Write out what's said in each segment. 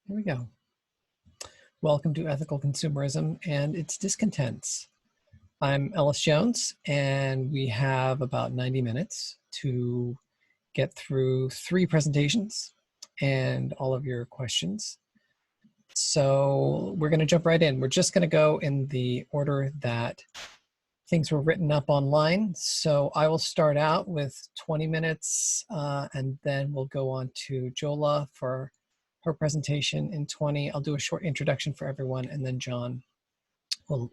Here we go. Welcome to Ethical Consumerism and its Discontents. I'm Ellis Jones, and we have about 90 minutes to get through 3 presentations and all of your questions. So we're going to jump right in. We're just going to go in the order that things were written up online. So I will start out with 20 minutes, and then we'll go on to Jola for her presentation in 20. I'll do a short introduction for everyone, and then John will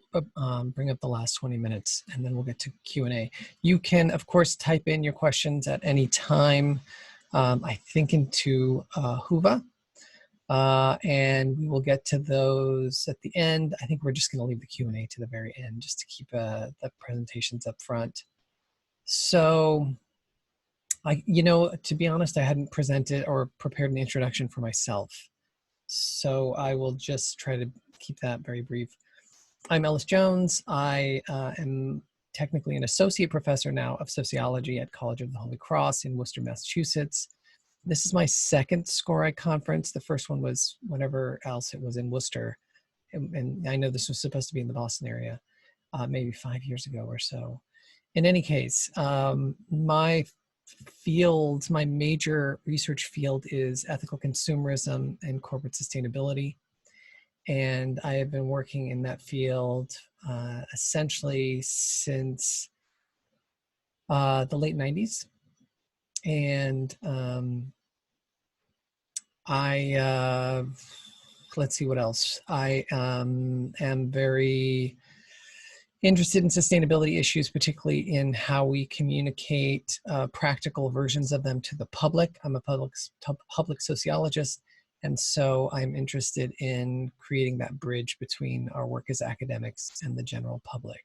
bring up the last 20 minutes, and then we'll get to Q&A. You can, of course, type in your questions at any time, I think into Whova, and we will get to those at the end. I think we're just going to leave the Q&A to the very end just to keep the presentations up front. So, to be honest, I hadn't presented or prepared an introduction for myself. So I will just try to keep that very brief. I'm Ellis Jones. I am technically an associate professor now of sociology at College of the Holy Cross in Worcester, Massachusetts. This is my second SCORI conference. The first one was whenever else it was in Worcester. And I know this was supposed to be in the Boston area, maybe 5 years ago or so. In any case, my major research field is ethical consumerism and corporate sustainability. And I have been working in that field essentially since the late 90s. And let's see what else. I am very interested in sustainability issues, particularly in how we communicate practical versions of them to the public. I'm a public sociologist, and so I'm interested in creating that bridge between our work as academics and the general public.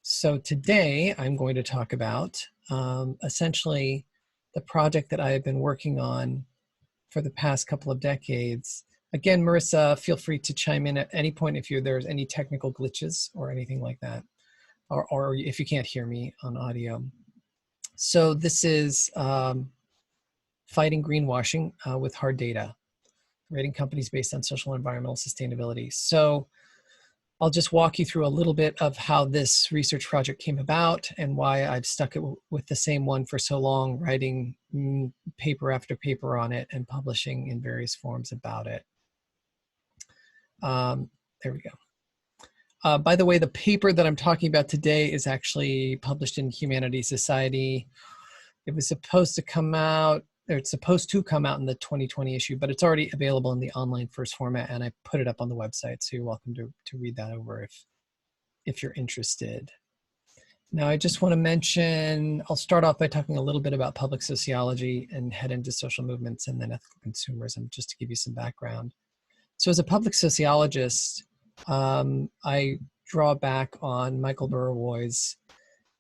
So today I'm going to talk about essentially the project that I have been working on for the past couple of decades. Again, Marissa, feel free to chime in at any point if there's any technical glitches or anything like that, or if you can't hear me on audio. So this is fighting greenwashing with hard data, rating companies based on social and environmental sustainability. So I'll just walk you through a little bit of how this research project came about and why I've stuck it with the same one for so long, writing paper after paper on it and publishing in various forms about it. There we go. By the way, the paper that I'm talking about today is actually published in Humanities Society. It was supposed to come out, or it's supposed to come out in the 2020 issue, but it's already available in the online first format, and I put it up on the website, so you're welcome to read that over if you're interested. Now, I just want to mention, I'll start off by talking a little bit about public sociology and head into social movements and then ethical consumerism, just to give you some background. So as a public sociologist, I draw back on Michael Burawoy's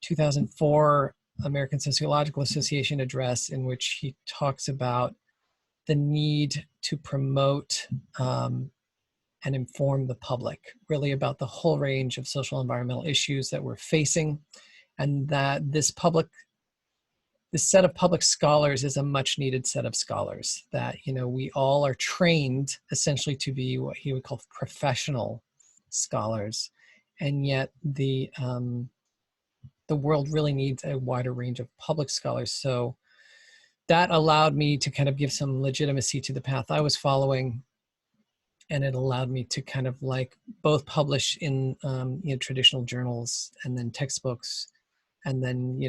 2004 American Sociological Association address, in which he talks about the need to promote and inform the public, really about the whole range of social and environmental issues that we're facing, and that this set of public scholars is a much needed set of scholars, that, we all are trained essentially to be what he would call professional scholars. And yet the world really needs a wider range of public scholars. So that allowed me to kind of give some legitimacy to the path I was following. And it allowed me to kind of both publish in traditional journals and then textbooks, and then,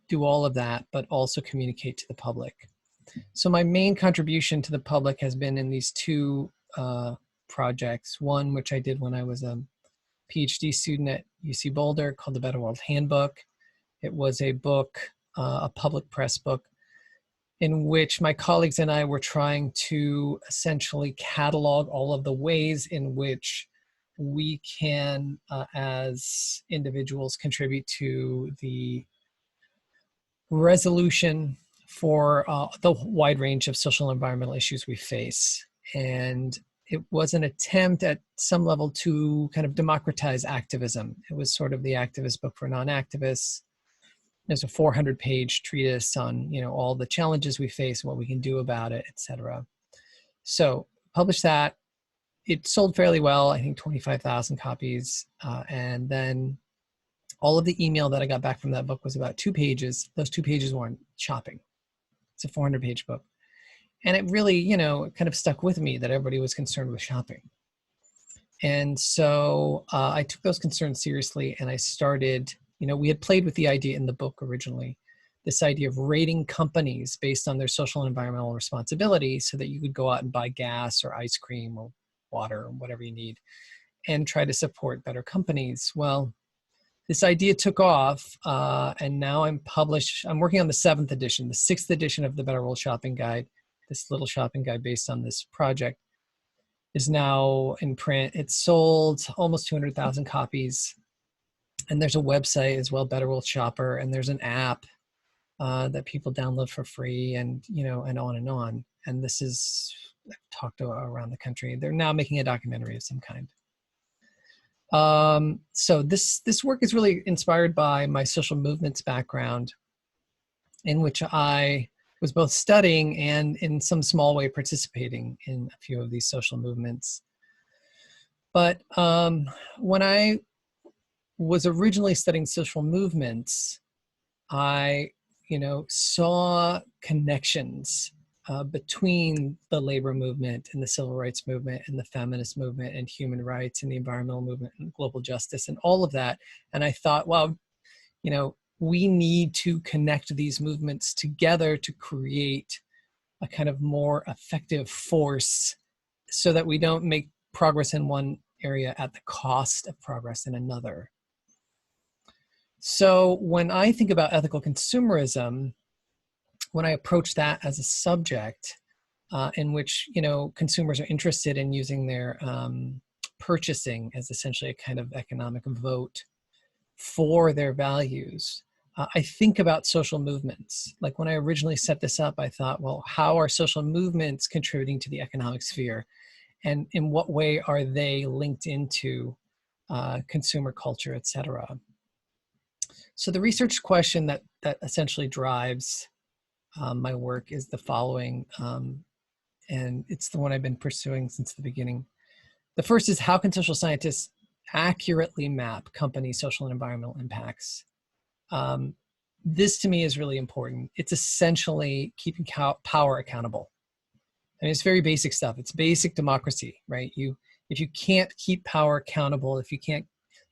do all of that, but also communicate to the public. So my main contribution to the public has been in these 2 projects. One, which I did when I was a PhD student at UC Boulder, called the Better World Handbook. It was a book, a public press book, in which my colleagues and I were trying to essentially catalog all of the ways in which we can, as individuals, contribute to the resolution for the wide range of social and environmental issues we face. And it was an attempt at some level to kind of democratize activism. It was sort of the activist book for non-activists. There's a 400-page treatise on, all the challenges we face, what we can do about it, etc. So published that. It sold fairly well, I think 25,000 copies. And then all of the email that I got back from that book was about 2 pages. Those 2 pages were on shopping. It's a 400-page book. And it really, you know, kind of stuck with me that everybody was concerned with shopping. And so I took those concerns seriously, and I started, you know, we had played with the idea in the book originally, this idea of rating companies based on their social and environmental responsibility so that you could go out and buy gas or ice cream or water or whatever you need and try to support better companies. Well, this idea took off, and now I'm working on the 7th edition, the 6th edition of the Better World Shopping Guide. This little shopping guide based on this project is now in print. It's sold almost 200,000 copies. And there's a website as well, Better World Shopper, and there's an app that people download for free, and, you know, and on and on. And this is talked around the country. They're now making a documentary of some kind. So this work is really inspired by my social movements background, in which I was both studying and in some small way participating in a few of these social movements. But when I was originally studying social movements, I, you know, saw connections between the labor movement and the civil rights movement and the feminist movement and human rights and the environmental movement and global justice and all of that. And I thought, well, you know, we need to connect these movements together to create a kind of more effective force so that we don't make progress in one area at the cost of progress in another. So when I think about ethical consumerism, when I approach that as a subject in which, you know, consumers are interested in using their purchasing as essentially a kind of economic vote for their values, I think about social movements. Like when I originally set this up, I thought, well, how are social movements contributing to the economic sphere? And in what way are they linked into consumer culture, et cetera? So the research question that essentially drives my work is the following, and it's the one I've been pursuing since the beginning. The first is, how can social scientists accurately map company social and environmental impacts? This to me is really important. It's essentially keeping power accountable. I mean, it's very basic stuff. It's basic democracy, right? If you can't keep power accountable, if you can't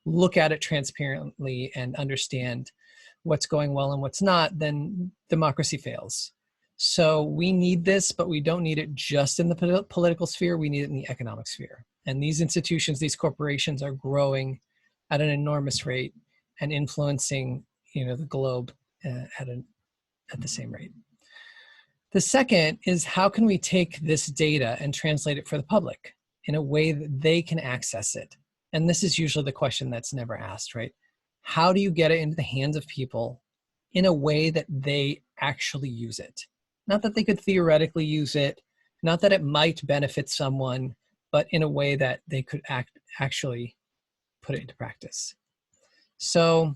look at it transparently and understand what's going well and what's not, then democracy fails. So we need this, but we don't need it just in the political sphere. We need it in the economic sphere. And these institutions, these corporations are growing at an enormous rate and influencing, you know, the globe at the same rate. The second is, how can we take this data and translate it for the public in a way that they can access it? And this is usually the question that's never asked, right? How do you get it into the hands of people in a way that they actually use it? Not that they could theoretically use it, not that it might benefit someone, but in a way that they could actually put it into practice. So,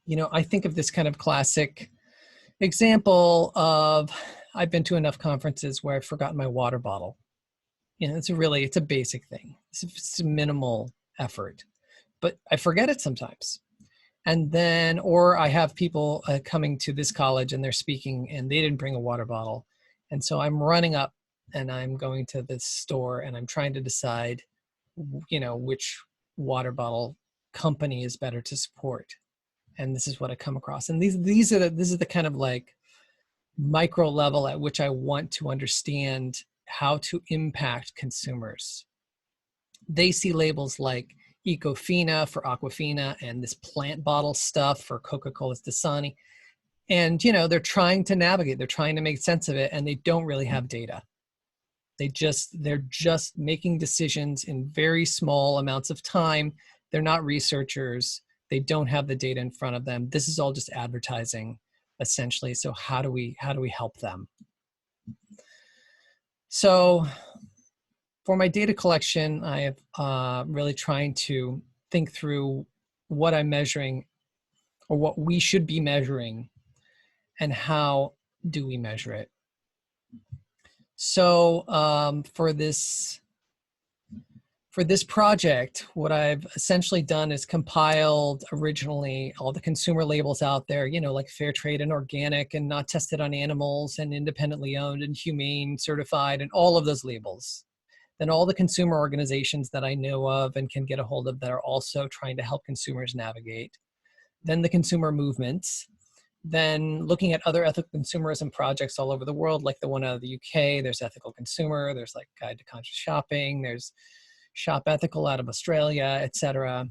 you know, I think of this kind of classic example of, I've been to enough conferences where I've forgotten my water bottle. You know, it's a basic thing. It's a minimal effort, but I forget it sometimes. And then, or I have people coming to this college and they're speaking and they didn't bring a water bottle. And so I'm running up and I'm going to this store and I'm trying to decide, you know, which water bottle company is better to support. And this is what I come across. And this is the kind of like micro level at which I want to understand how to impact consumers. They see labels like Ecofina for Aquafina and this plant bottle stuff for Coca-Cola's Dasani. And, you know, they're trying to navigate, they're trying to make sense of it, and they don't really have data. They're just making decisions in very small amounts of time. They're not researchers. They don't have the data in front of them. This is all just advertising, essentially. So how do we help them? So for my data collection, I have really trying to think through what I'm measuring or what we should be measuring and how do we measure it. So for this project, what I've essentially done is compiled originally all the consumer labels out there, you know, like fair trade and organic and not tested on animals and independently owned and humane certified and all of those labels. Then all the consumer organizations that I know of and can get a hold of that are also trying to help consumers navigate. Then the consumer movements. Then looking at other ethical consumerism projects all over the world, like the one out of the UK, there's Ethical Consumer, there's like Guide to Conscious Shopping, there's Shop Ethical out of Australia, etc.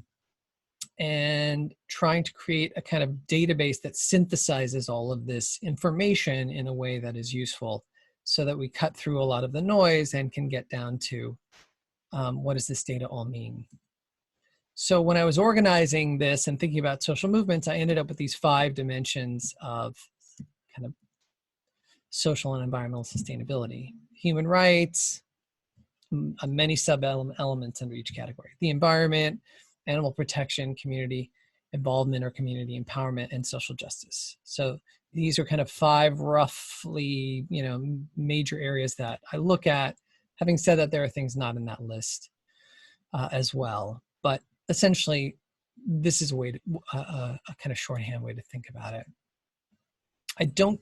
And trying to create a kind of database that synthesizes all of this information in a way that is useful so that we cut through a lot of the noise and can get down to what does this data all mean. So when I was organizing this and thinking about social movements, I ended up with these 5 dimensions of kind of social and environmental sustainability. Human rights, many sub-elements under each category. The environment, animal protection, community involvement or community empowerment, and social justice. So these are kind of 5 roughly, you know, major areas that I look at. Having said that, there are things not in that list as well. But essentially, this is a way to, a kind of shorthand way to think about it. I don't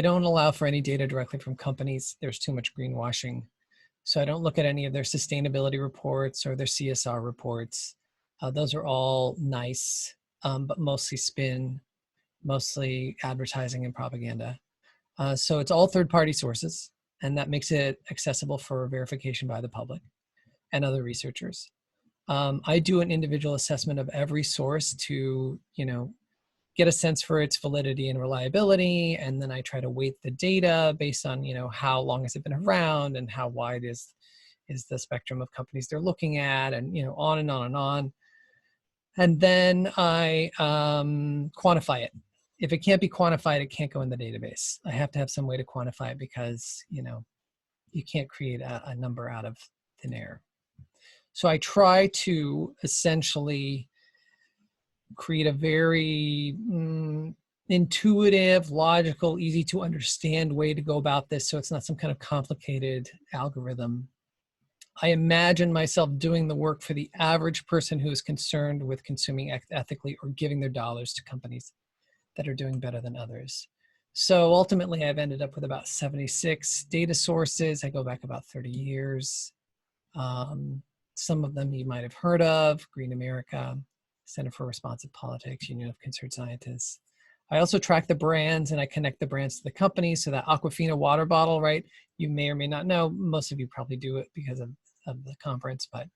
allow for any data directly from companies. There's too much greenwashing. So I don't look at any of their sustainability reports or their CSR reports. Those are all nice, but mostly spin, mostly advertising and propaganda. So it's all third-party sources, and that makes it accessible for verification by the public and other researchers. I do an individual assessment of every source to, you know, get a sense for its validity and reliability, and then I try to weight the data based on, you know, how long has it been around and how wide is the spectrum of companies they're looking at, and, you know, on and on and on. And then I quantify it. If it can't be quantified, it can't go in the database. I have to have some way to quantify it because, you know, you can't create a number out of thin air. So I try to essentially create a very intuitive, logical, easy to understand way to go about this, so it's not some kind of complicated algorithm. I imagine myself doing the work for the average person who is concerned with consuming ethically or giving their dollars to companies that are doing better than others. So ultimately, I've ended up with about 76 data sources. I go back about 30 years. Some of them you might have heard of: Green America, Center for Responsive Politics, Union of Concerned Scientists. I also track the brands and I connect the brands to the companies. So that Aquafina water bottle, right? You may or may not know, most of you probably do it because of the conference, but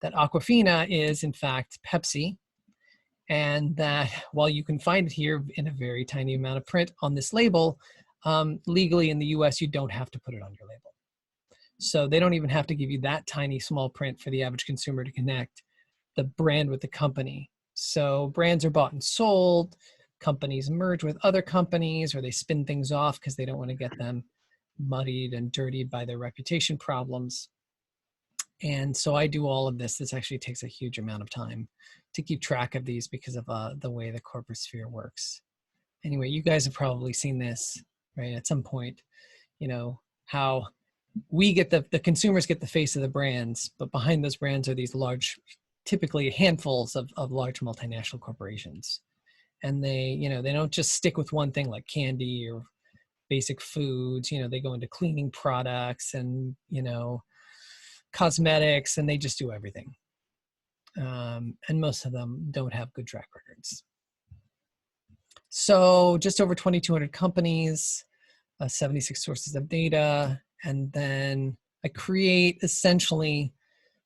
that Aquafina is in fact Pepsi. And that while you can find it here in a very tiny amount of print on this label, legally in the US, you don't have to put it on your label. So they don't even have to give you that tiny small print for the average consumer to connect the brand with the company. So brands are bought and sold, companies merge with other companies, or they spin things off because they don't want to get them muddied and dirtied by their reputation problems. And so I do all of this. This actually takes a huge amount of time to keep track of these because of the way the corporate sphere works. Anyway, you guys have probably seen this, right? At some point, you know, how we get the consumers get the face of the brands, but behind those brands are these large, typically handfuls of large multinational corporations. And they, you know, they don't just stick with one thing like candy or basic foods, you know, they go into cleaning products and, you know, cosmetics, and they just do everything. And most of them don't have good track records. So just over 2,200 companies, 76 sources of data, and then I create essentially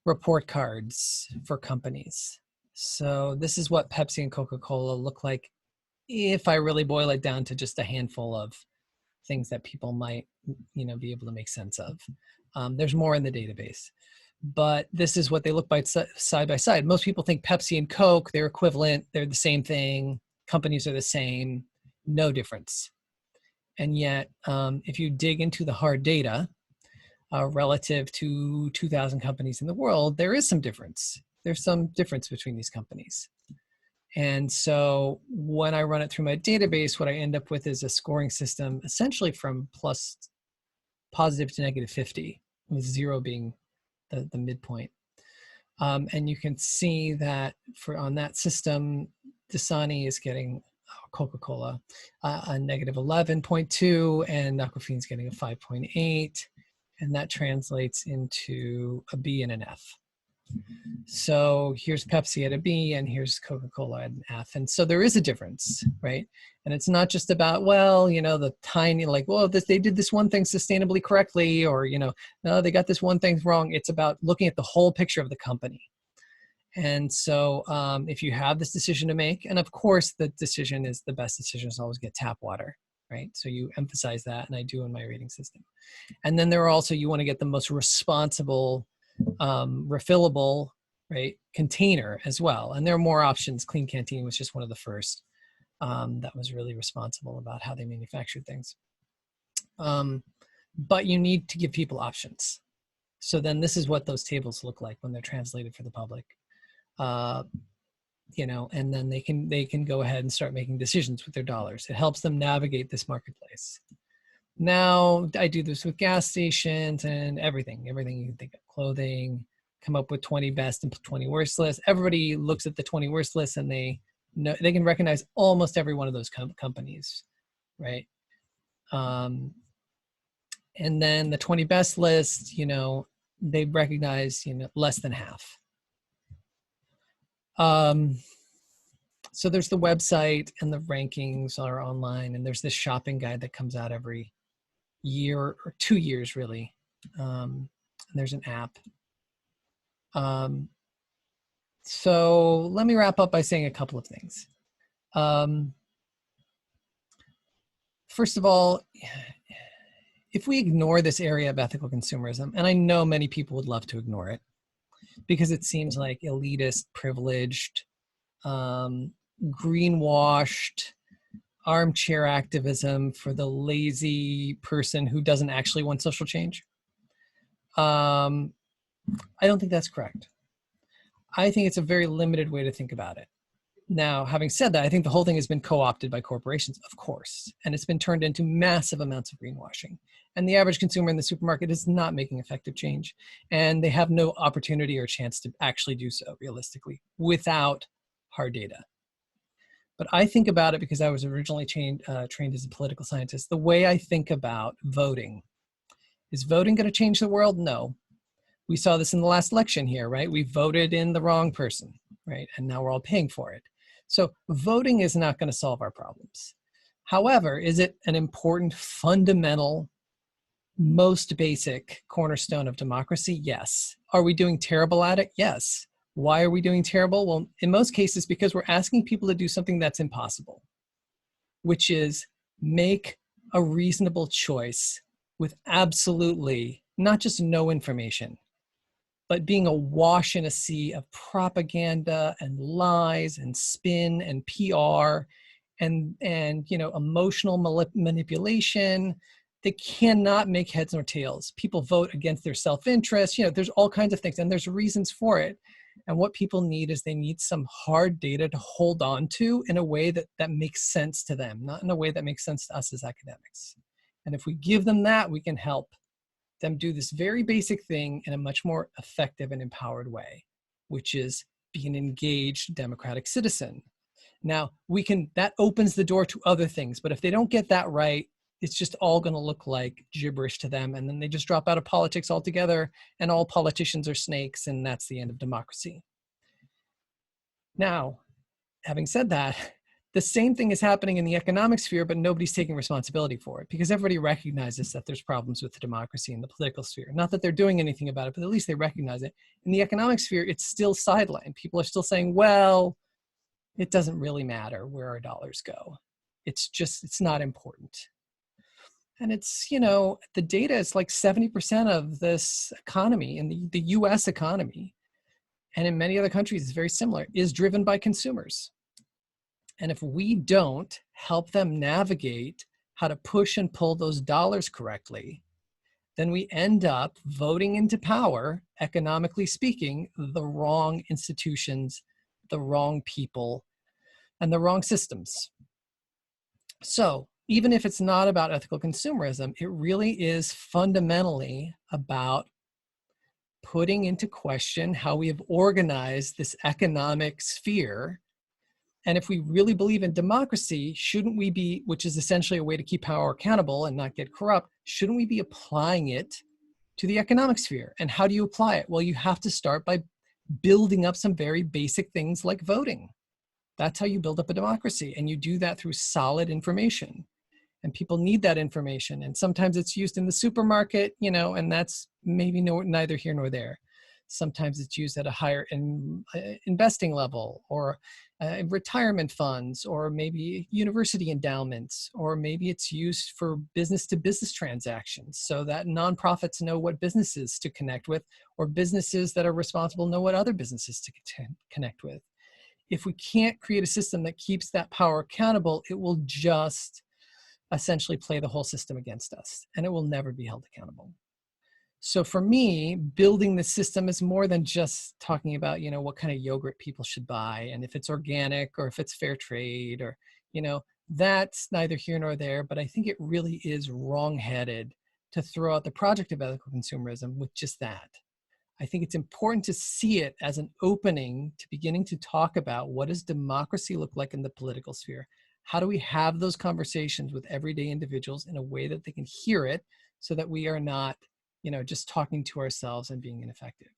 report cards for companies. So this is what Pepsi and Coca-Cola look like if I really boil it down to just a handful of things that people might, you know, be able to make sense of. There's more in the database, but this is what they look like side by side. Most people think Pepsi and Coke, they're equivalent, they're the same thing, companies are the same, no difference. And yet, if you dig into the hard data relative to 2,000 companies in the world, there is some difference. There's some difference between these companies. And so when I run it through my database, what I end up with is a scoring system essentially from positive to negative 50, with 0 being the midpoint. And you can see that on that system, Dasani is getting Coca-Cola a negative 11.2, and Aquafine's getting a 5.8, and that translates into a B and an F. So here's Pepsi at a B, and here's Coca-Cola at an F. And so there is a difference, right? And it's not just about, well, you know, the tiny, like, well, they did this one thing sustainably correctly, or, you know, no, they got this one thing wrong. It's about looking at the whole picture of the company. And so if you have this decision to make, and of course the decision is, the best decision is always get tap water, right? So you emphasize that, and I do in my rating system. And then there are also, you want to get the most responsible, refillable, right, container as well. And there are more options. Clean Canteen was just one of the first that was really responsible about how they manufactured things. But you need to give people options. So then this is what those tables look like when they're translated for the public. You know, and then they can go ahead and start making decisions with their dollars. It helps them navigate this marketplace. Now, I do this with gas stations and everything you can think of, clothing, come up with 20 best and 20 worst lists. Everybody looks at the 20 worst lists, and they can recognize almost every one of those companies, right? And then the 20 best list, you know, they recognize, you know, less than half. So there's the website, and the rankings are online, and there's this shopping guide that comes out every year or 2 years, really. And there's an app. So let me wrap up by saying a couple of things. First of all, if we ignore this area of ethical consumerism, and I know many people would love to ignore it because it seems like elitist, privileged, greenwashed, armchair activism for the lazy person who doesn't actually want social change. I don't think that's correct. I think it's a very limited way to think about it. Now, having said that, I think the whole thing has been co-opted by corporations, of course, and it's been turned into massive amounts of greenwashing. And the average consumer in the supermarket is not making effective change, and they have no opportunity or chance to actually do so realistically without hard data. But I think about it because I was originally trained as a political scientist. The way I think about voting, is voting going to change the world? No. We saw this in the last election here, right? We voted in the wrong person, right? And now we're all paying for it. So voting is not going to solve our problems. However, is it an important, fundamental, most basic cornerstone of democracy? Yes. Are we doing terrible at it? Yes. Why are we doing terrible? Well, in most cases, because we're asking people to do something that's impossible, which is make a reasonable choice with absolutely not just no information, but being awash in a sea of propaganda and lies and spin and PR and you know, emotional manipulation. They cannot make heads nor tails. People vote against their self-interest. You know, there's all kinds of things, and there's reasons for it. And what people need is they need some hard data to hold on to in a way that makes sense to them, not in a way that makes sense to us as academics. And if we give them that, we can help them do this very basic thing in a much more effective and empowered way, which is be an engaged democratic citizen. Now, that opens the door to other things, but if they don't get that right, it's just all going to look like gibberish to them, and then they just drop out of politics altogether, and all politicians are snakes, and that's the end of democracy. Now, having said that, the same thing is happening in the economic sphere, but nobody's taking responsibility for it because everybody recognizes that there's problems with the democracy in the political sphere. Not that they're doing anything about it, but at least they recognize it. In the economic sphere, it's still sidelined. People are still saying, well, it doesn't really matter where our dollars go. It's not important. And it's, you know, the data is like 70% of this economy, in the US economy, and in many other countries it's very similar, is driven by consumers. And if we don't help them navigate how to push and pull those dollars correctly, then we end up voting into power, economically speaking, the wrong institutions, the wrong people, and the wrong systems. So, even if it's not about ethical consumerism, it really is fundamentally about putting into question how we have organized this economic sphere. And if we really believe in democracy, shouldn't we be, which is essentially a way to keep power accountable and not get corrupt, shouldn't we be applying it to the economic sphere? And how do you apply it? Well, you have to start by building up some very basic things like voting. That's how you build up a democracy. And you do that through solid information. And people need that information. And sometimes it's used in the supermarket, you know, and that's maybe neither here nor there. Sometimes it's used at a higher investing level, or retirement funds, or maybe university endowments, or maybe it's used for business-to-business transactions so that nonprofits know what businesses to connect with, or businesses that are responsible know what other businesses to connect with. If we can't create a system that keeps that power accountable, it will just essentially play the whole system against us, and it will never be held accountable. So for me, building the system is more than just talking about, you know, what kind of yogurt people should buy, and if it's organic or if it's fair trade, or, you know, that's neither here nor there. But I think it really is wrong-headed to throw out the project of ethical consumerism with just that. I think it's important to see it as an opening to beginning to talk about, what does democracy look like in the political sphere? How do we have those conversations with everyday individuals in a way that they can hear it, so that we are not, you know, just talking to ourselves and being ineffective?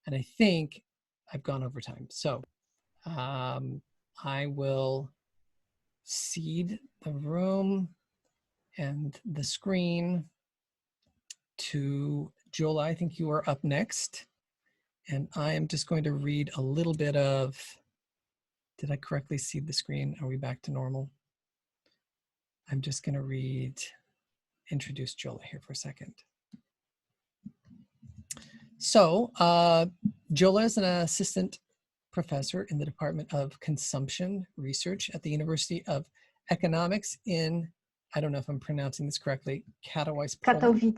And I think I've gone over time. So I will cede the room and the screen to Jola. I think you are up next. And I am just going to read a little bit of, did I correctly cede the screen? Are we back to normal? I'm just going to introduce Jola here for a second. So Jola is an assistant professor in the Department of Consumption Research at the University of Economics in, I don't know if I'm pronouncing this correctly, Katowice, Poland.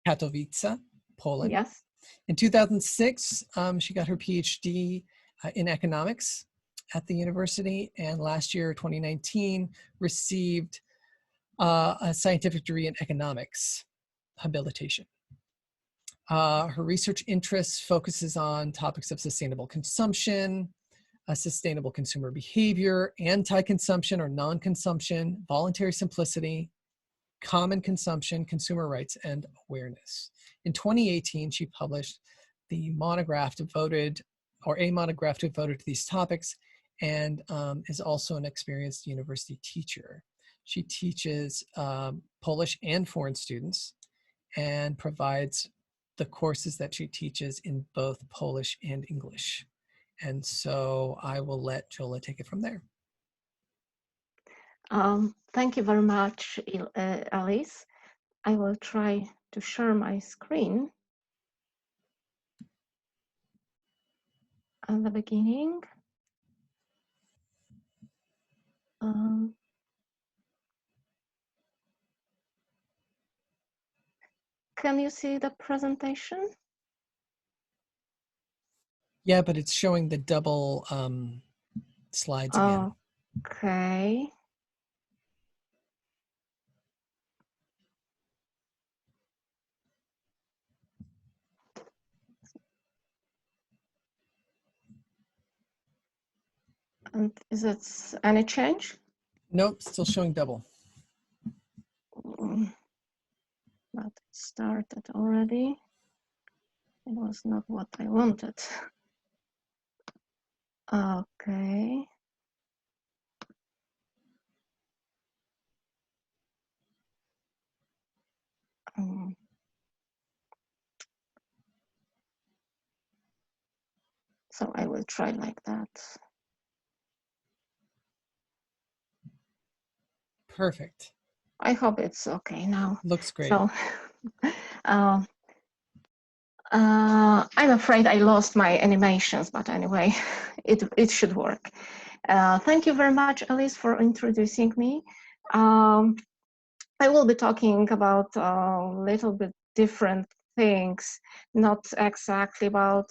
Katowice, Poland. Yes. In 2006, she got her PhD in economics at the university, and last year, 2019, received a scientific degree in economics habilitation. Her research interests focuses on topics of sustainable consumption, sustainable consumer behavior, anti-consumption or non-consumption, voluntary simplicity, common consumption, consumer rights, and awareness. In 2018, she published the monograph devoted, or a monograph devoted to these topics, and is also an experienced university teacher. She teaches Polish and foreign students, and provides the courses that she teaches in both Polish and English. And so I will let Jola take it from there. Thank you very much, Alice. I will try to share my screen at the beginning. Can you see the presentation? Yeah, but it's showing the double slides again. Okay. And is it any change? Nope, still showing double. But it started already. It was not what I wanted. Okay. So I will try like that. Perfect. I hope it's okay now. Looks great. So I'm afraid I lost my animations, but anyway, it should work. Thank you very much, Alice, for introducing me. I will be talking about a little bit different things, not exactly about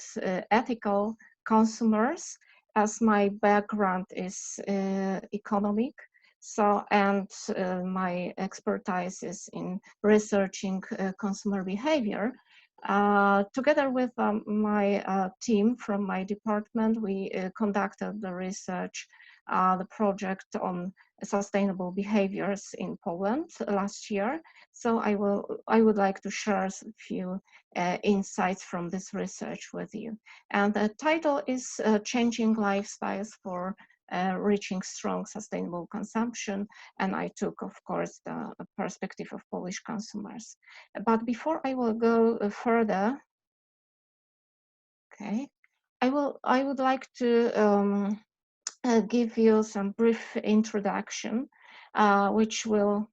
ethical consumers, as my background is economic. So, and my expertise is in researching consumer behavior. Together with my team from my department, we conducted the research, the project on sustainable behaviors in Poland last year. So I would like to share a few insights from this research with you. And the title is Changing Lifestyles for Reaching Strong Sustainable Consumption. And I took, of course, the perspective of Polish consumers. But before I will go further, okay, I would like to give you some brief introduction, which will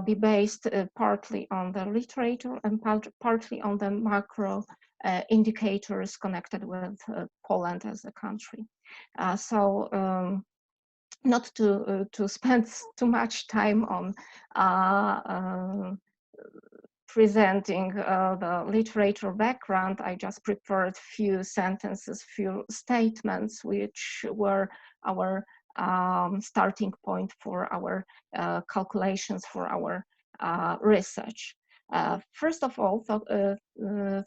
be based partly on the literature and partly on the macro indicators connected with Poland as a country. Not to spend too much time on presenting the literature background, I just prepared few sentences, few statements, which were our starting point for our calculations for our research. First of all,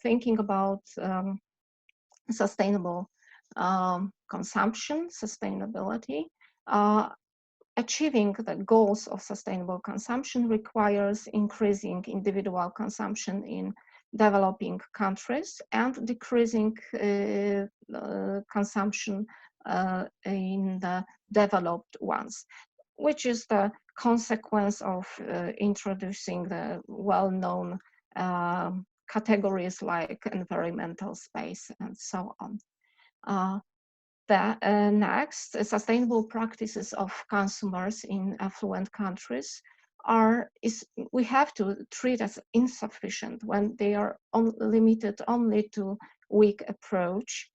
thinking about sustainable consumption, sustainability, achieving the goals of sustainable consumption requires increasing individual consumption in developing countries and decreasing consumption in the developed ones, which is the consequence of introducing the well-known categories like environmental space and so on. Next, sustainable practices of consumers in affluent countries we have to treat as insufficient when they are limited only to weak approach.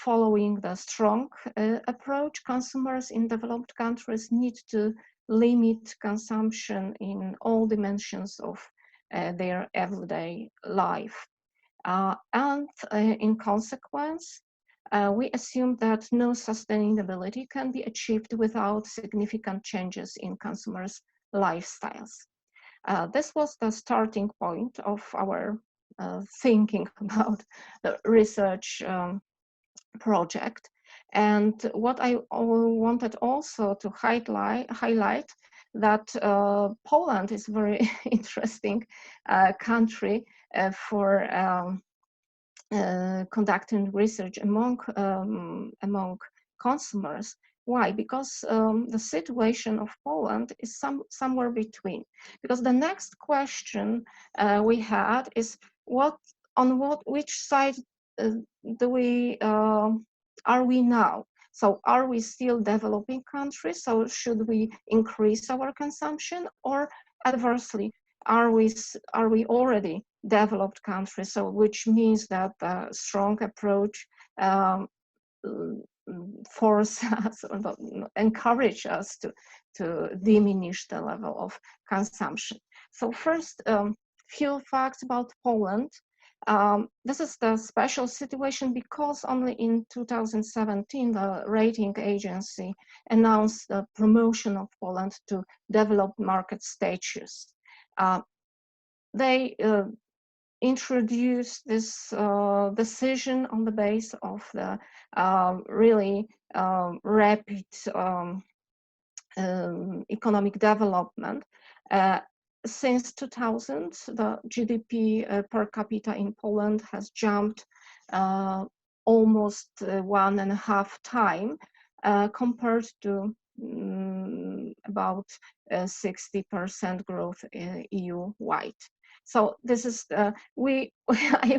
Following the strong approach, consumers in developed countries need to limit consumption in all dimensions of their everyday life. And in consequence, we assume that no sustainability can be achieved without significant changes in consumers' lifestyles. This was the starting point of our thinking about the research project. And what I wanted also to highlight that Poland is a very interesting country for conducting research among consumers. Why? Because the situation of Poland is somewhere between. Because the next question we had is which side are we now? So are we still developing countries? So should we increase our consumption, or adversely, are we already developed countries? So which means that a strong approach force us, encourage us to diminish the level of consumption. So first, few facts about Poland. This is the special situation because only in 2017 the rating agency announced the promotion of Poland to developed market status. They introduced this decision on the base of the really rapid economic development. Since 2000, the GDP per capita in Poland has jumped almost 1.5 times compared to about 60% growth EU-wide. So this is I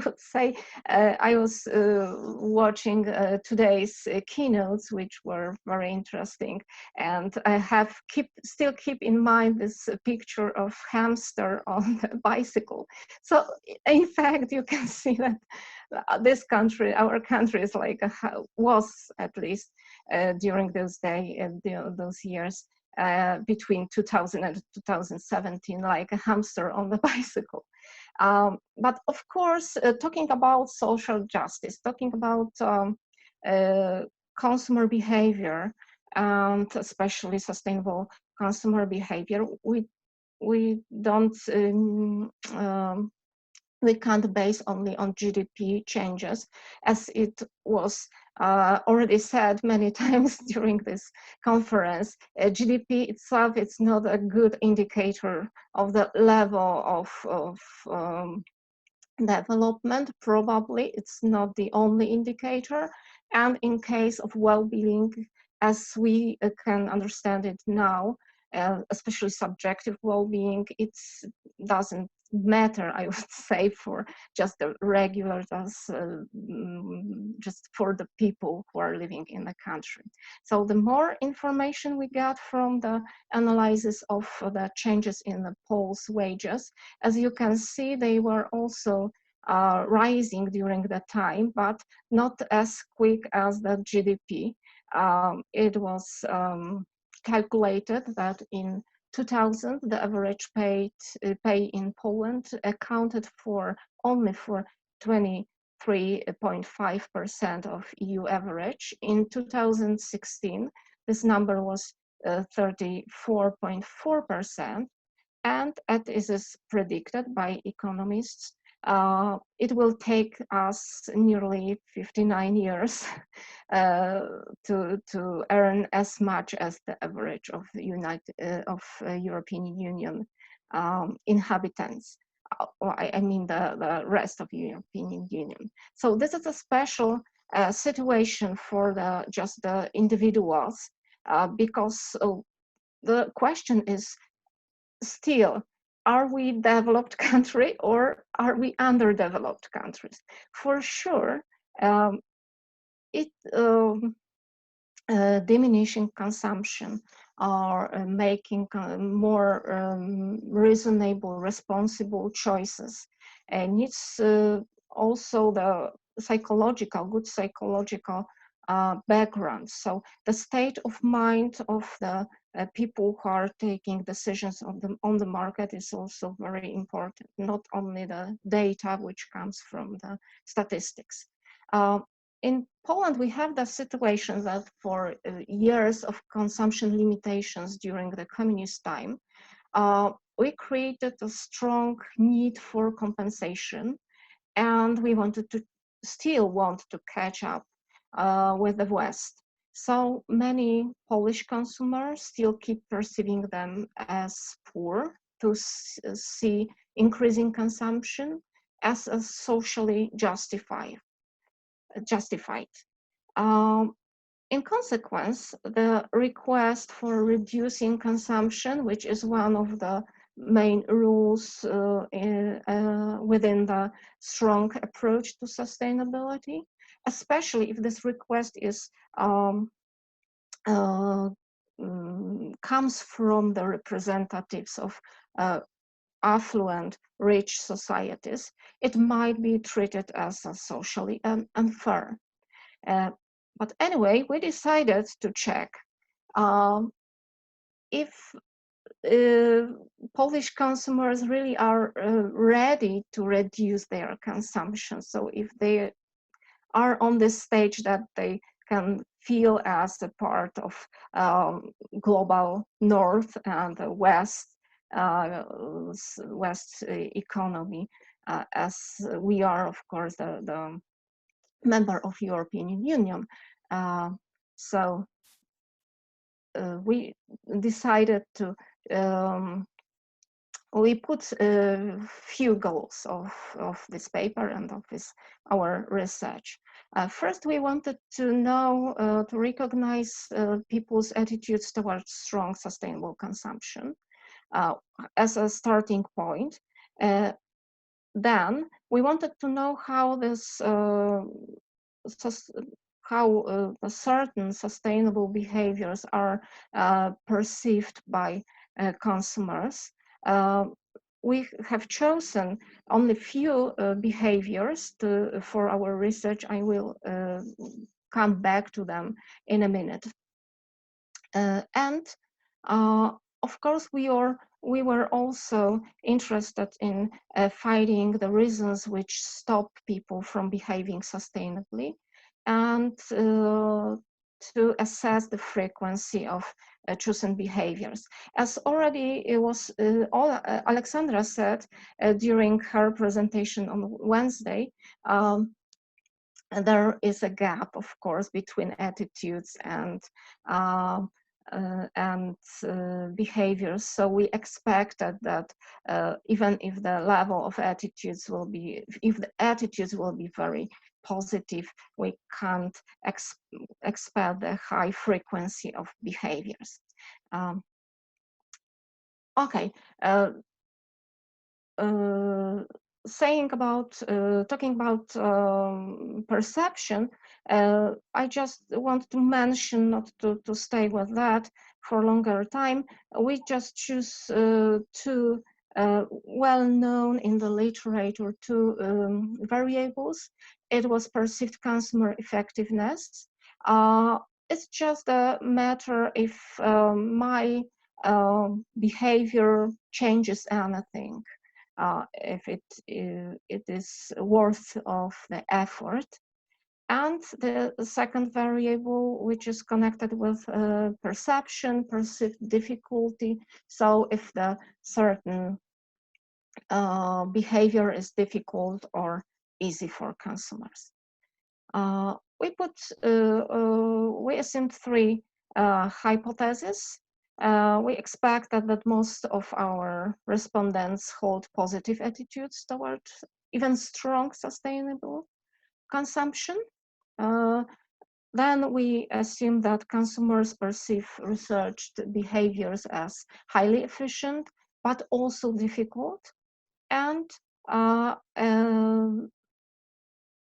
would say I was watching today's keynotes, which were very interesting, and I still keep in mind this picture of hamster on the bicycle. So in fact, you can see that this country, our country, is like was at least during those years. Between 2000 and 2017, like a hamster on the bicycle. But of course, talking about social justice, talking about consumer behavior, and especially sustainable consumer behavior, we don't we can't base only on GDP changes, as it was already said many times during this conference. GDP itself is not a good indicator of the level of development. Probably it's not the only indicator, and in case of well-being, as we can understand it now, especially subjective well-being, it doesn't matter, I would say, for just the regular, just for the people who are living in the country. So the more information we get from the analysis of the changes in the Poles' wages, as you can see, they were also rising during the time, but not as quick as the GDP. It was calculated that in 2000, the average pay in Poland accounted for only for 23.5% of EU average. In 2016, this number was 34.4%. And as is predicted by economists, it will take us nearly 59 years to earn as much as the average of the European Union inhabitants. I mean the rest of European Union. So this is a special situation for just the individuals, because the question is still, are we developed country or are we underdeveloped countries? For sure, diminishing consumption or making more reasonable, responsible choices needs also the good psychological background. So the state of mind of the people who are taking decisions on the market is also very important, not only the data which comes from the statistics. In Poland, we have the situation that for years of consumption limitations during the communist time, we created a strong need for compensation, and we still want to catch up with the West. So many Polish consumers still keep perceiving them as poor, to see increasing consumption as a socially justified. In consequence, the request for reducing consumption, which is one of the main rules within the strong approach to sustainability, especially if this request is comes from the representatives of affluent, rich societies, it might be treated as socially unfair. But anyway, we decided to check if Polish consumers really are ready to reduce their consumption. So if they are on this stage that they can feel as a part of global North and West economy, as we are, of course, the member of European Union. So we decided to we put a few goals of this paper and of our research. First, we wanted to know, to recognize people's attitudes towards strong sustainable consumption as a starting point. Then we wanted to know how this certain sustainable behaviors are perceived by consumers. We have chosen only few behaviors for our research. I will come back to them in a minute. And of course, we were also interested in finding the reasons which stop people from behaving sustainably. And to assess the frequency of chosen behaviors. As already it was Alexandra said during her presentation on Wednesday, there is a gap, of course, between attitudes and behaviors. So we expected that even if the level of attitudes will be, if the attitudes will be very positive, we can't expect the high frequency of behaviors. Okay. Talking about perception, I just want to mention, not to stay with that for a longer time, we just choose two well-known in the literature, two variables. It was perceived consumer effectiveness. It's just a matter if my behavior changes anything, if it is worth of the effort. And the second variable, which is connected with perception, perceived difficulty. So if the certain behavior is difficult or easy for consumers. We assumed three hypotheses. We expect that most of our respondents hold positive attitudes toward even strong sustainable consumption. Then we assume that consumers perceive researched behaviors as highly efficient, but also difficult, and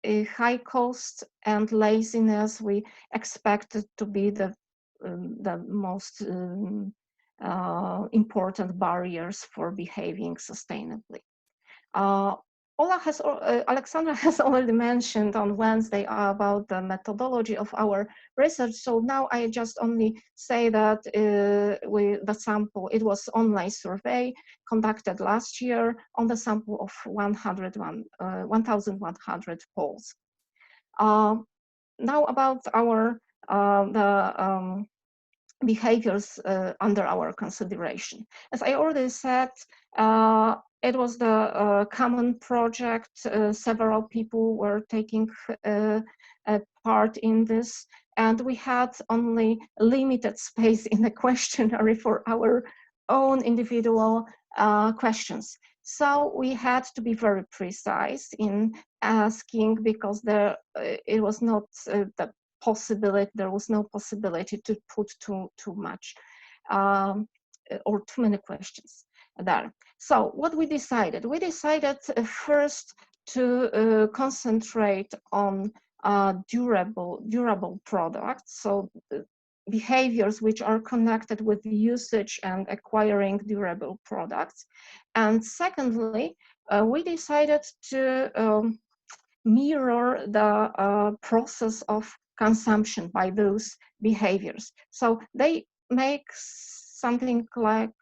a high cost and laziness we expected to be the most important barriers for behaving sustainably. Alexandra has already mentioned on Wednesday about the methodology of our research. So now I just only say that the sample, it was online survey conducted last year on the sample of 1,100 polls. Now about the behaviors under our consideration. As I already said, it was the common project. Several people were taking part in this, and we had only limited space in the questionnaire for our own individual questions. So we had to be very precise in asking, because it was not there was no possibility to put too much or too many questions there. So what we decided? We decided first to concentrate on durable products, so behaviors which are connected with usage and acquiring durable products. And secondly, we decided to mirror the process of consumption by those behaviors. So they make something like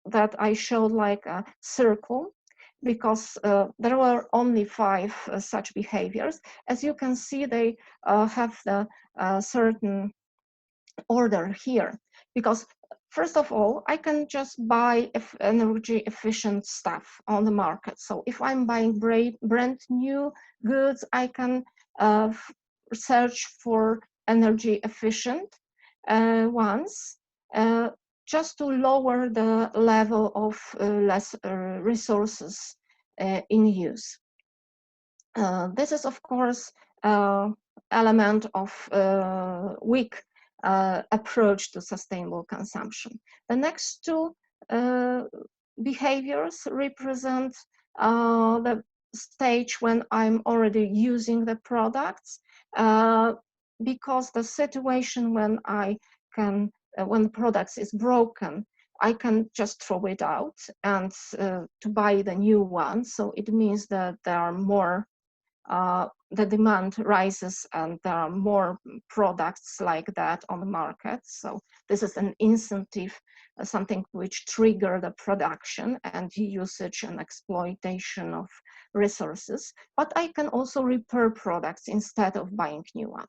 that I showed, like a circle, because there were only 5 such behaviors. As you can see, they have the certain order here, because first of all, I can just buy energy efficient stuff on the market. So if I'm buying brand new goods, I can search for energy efficient ones, just to lower the level of less resources in use. This is, of course, element of weak approach to sustainable consumption. The next 2 behaviors represent the stage when I'm already using the products, because the situation when when the product is broken, I can just throw it out and to buy the new one. So it means that there are more, the demand rises and there are more products like that on the market. So this is an incentive, something which trigger the production and usage and exploitation of resources. But I can also repair products instead of buying new one.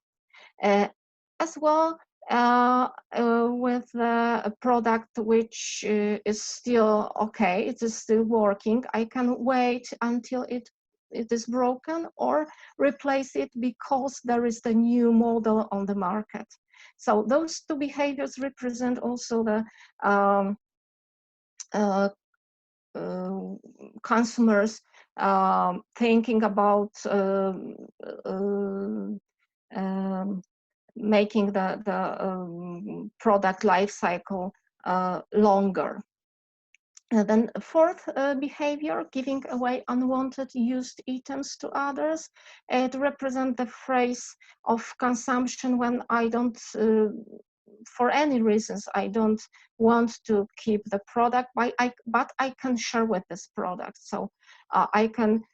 as well with a product which is still okay, it is still working. I can wait until it is broken or replace it because there is a new model on the market. So those two behaviors represent also the uh, consumers thinking about making the product life cycle longer. And then fourth behavior, giving away unwanted used items to others. It represents the phrase of consumption when I don't, for any reasons, I don't want to keep the product, but I can share with this product. So I can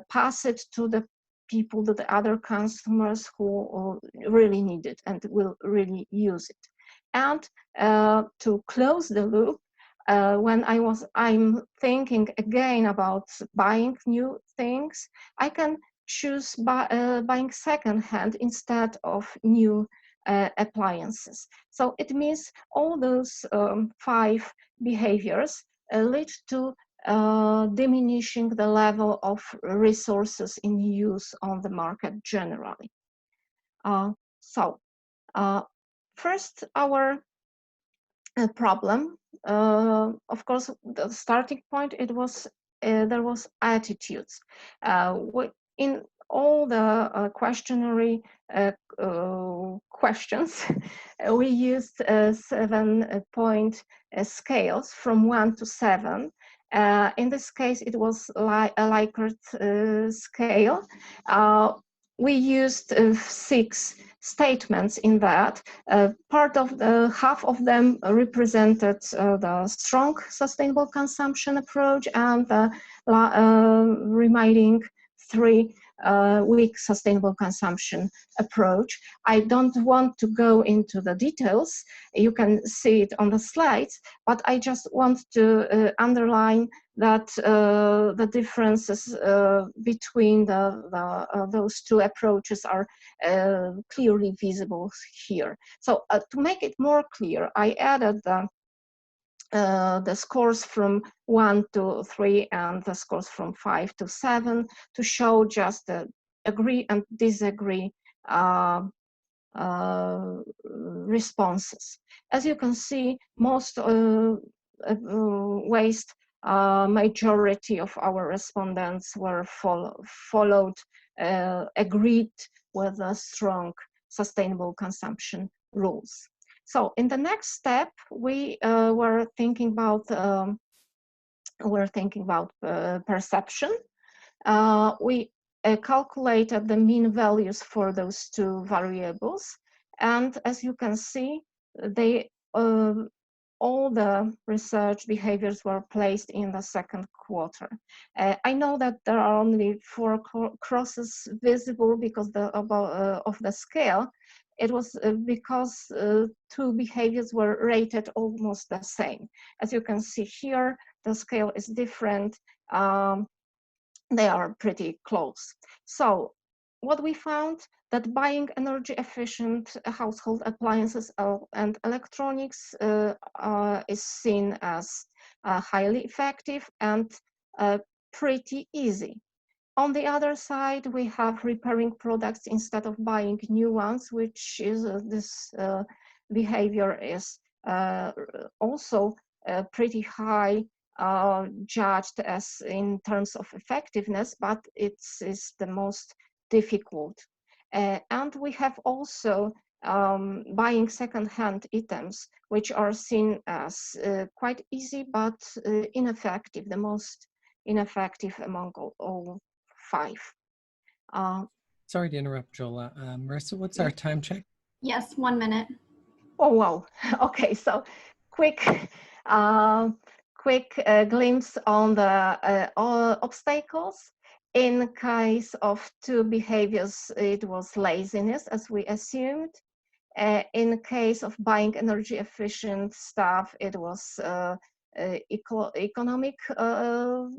pass it to the people, to the other consumers who really need it and will really use it. And to close the loop, when I'm thinking again about buying new things, I can choose buying secondhand instead of new appliances. So it means all those 5 behaviors lead to diminishing the level of resources in use on the market generally. So first, our problem. Of course, the starting point, it was there was attitudes. In all the questionnaire questions, we used 7-point scales from 1 to 7. In this case, it was a Likert scale. We used 6 statements in that. Part of half of them represented the strong sustainable consumption approach, and the remaining 3 weak sustainable consumption approach. I don't want to go into the details. You can see it on the slides, but I just want to underline that the differences between those 2 approaches are clearly visible here. So to make it more clear, I added the scores from 1 to 3 and the scores from 5 to 7 to show just the agree and disagree responses. As you can see, most waste majority of our respondents were followed, agreed with the strong sustainable consumption rules. So in the next step, we were thinking about perception. We calculated the mean values for those 2 variables, and as you can see, they all the research behaviors were placed in the second quarter. I know that there are only 4 crosses visible because of the scale. It was because 2 behaviors were rated almost the same. As you can see here, the scale is different. They are pretty close. So what we found, that buying energy efficient household appliances and electronics is seen as highly effective and pretty easy. On the other side, we have repairing products instead of buying new ones, which is this behavior is also pretty high, judged as in terms of effectiveness, but it is the most difficult. And we have also buying second-hand items, which are seen as quite easy but ineffective, the most ineffective among all 5. Sorry to interrupt, Jola. Marissa, what's our time check? Yes, 1 minute. Oh, wow. Okay, so quick glimpse on the obstacles. In case of 2 behaviors, it was laziness, as we assumed. In case of buying energy efficient stuff, it was economic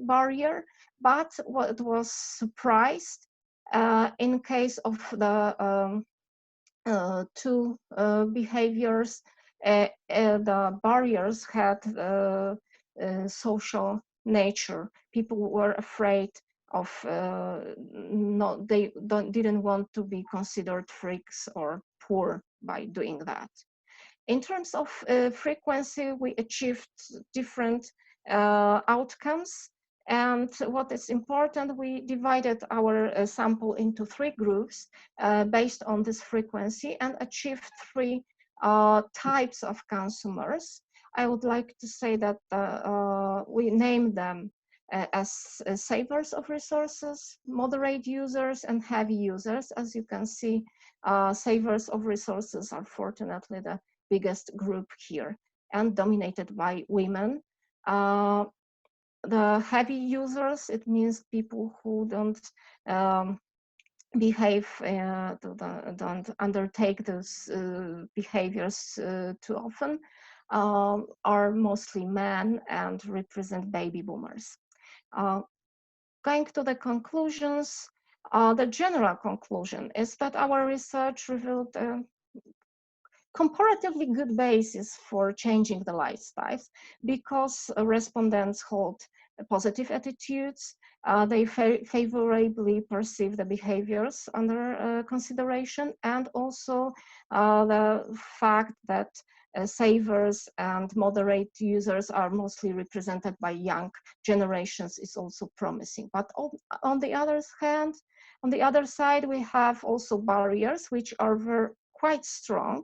barrier. But what was surprised in case of the two behaviors. The barriers had social nature. People were afraid of didn't want to be considered freaks or poor by doing that. In terms of frequency, we achieved different outcomes. And what is important, we divided our sample into three groups based on this frequency and achieved three types of consumers. I would like to say that we named them as savers of resources, moderate users, and heavy users. As you can see, savers of resources are fortunately the biggest group here and dominated by women. The heavy users, it means people who don't behave, don't undertake those behaviors too often, are mostly men and represent baby boomers. Going to the conclusions, the general conclusion is that our research revealed comparatively good basis for changing the lifestyles because respondents hold positive attitudes. They favorably perceive the behaviors under consideration, and also the fact that savers and moderate users are mostly represented by young generations is also promising. But on the other hand, on the other side, we have also barriers which are quite strong.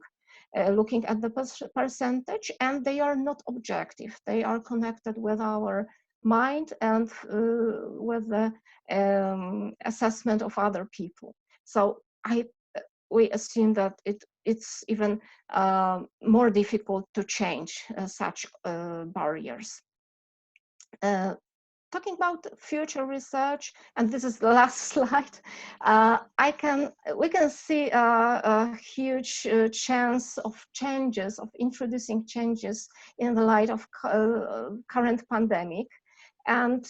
Looking at the percentage, and they are not objective. They are connected with our mind and with the assessment of other people. So we assume that it's even more difficult to change such barriers. Talking about future research, and this is the last slide, we can see a huge chance of changes, of introducing changes in the light of current pandemic. And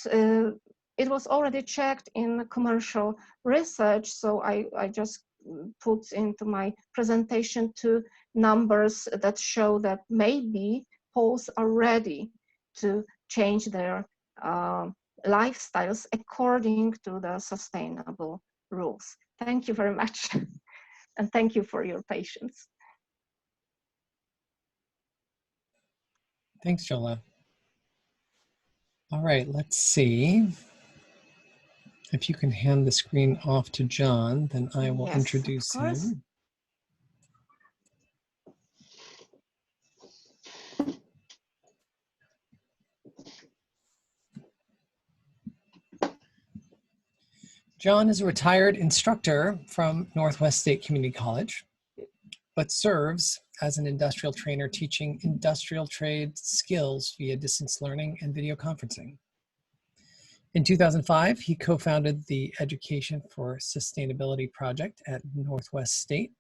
it was already checked in commercial research, so I just put into my presentation two numbers that show that maybe Poles are ready to change their lifestyles according to the sustainable rules. Thank you very much. And thank you for your patience. Thanks, Jola. All right, let's see. If you can hand the screen off to John, then I will introduce him. John is a retired instructor from Northwest State Community College, but serves as an industrial trainer teaching industrial trade skills via distance learning and video conferencing. In 2005, he co-founded the Education for Sustainability Project at Northwest State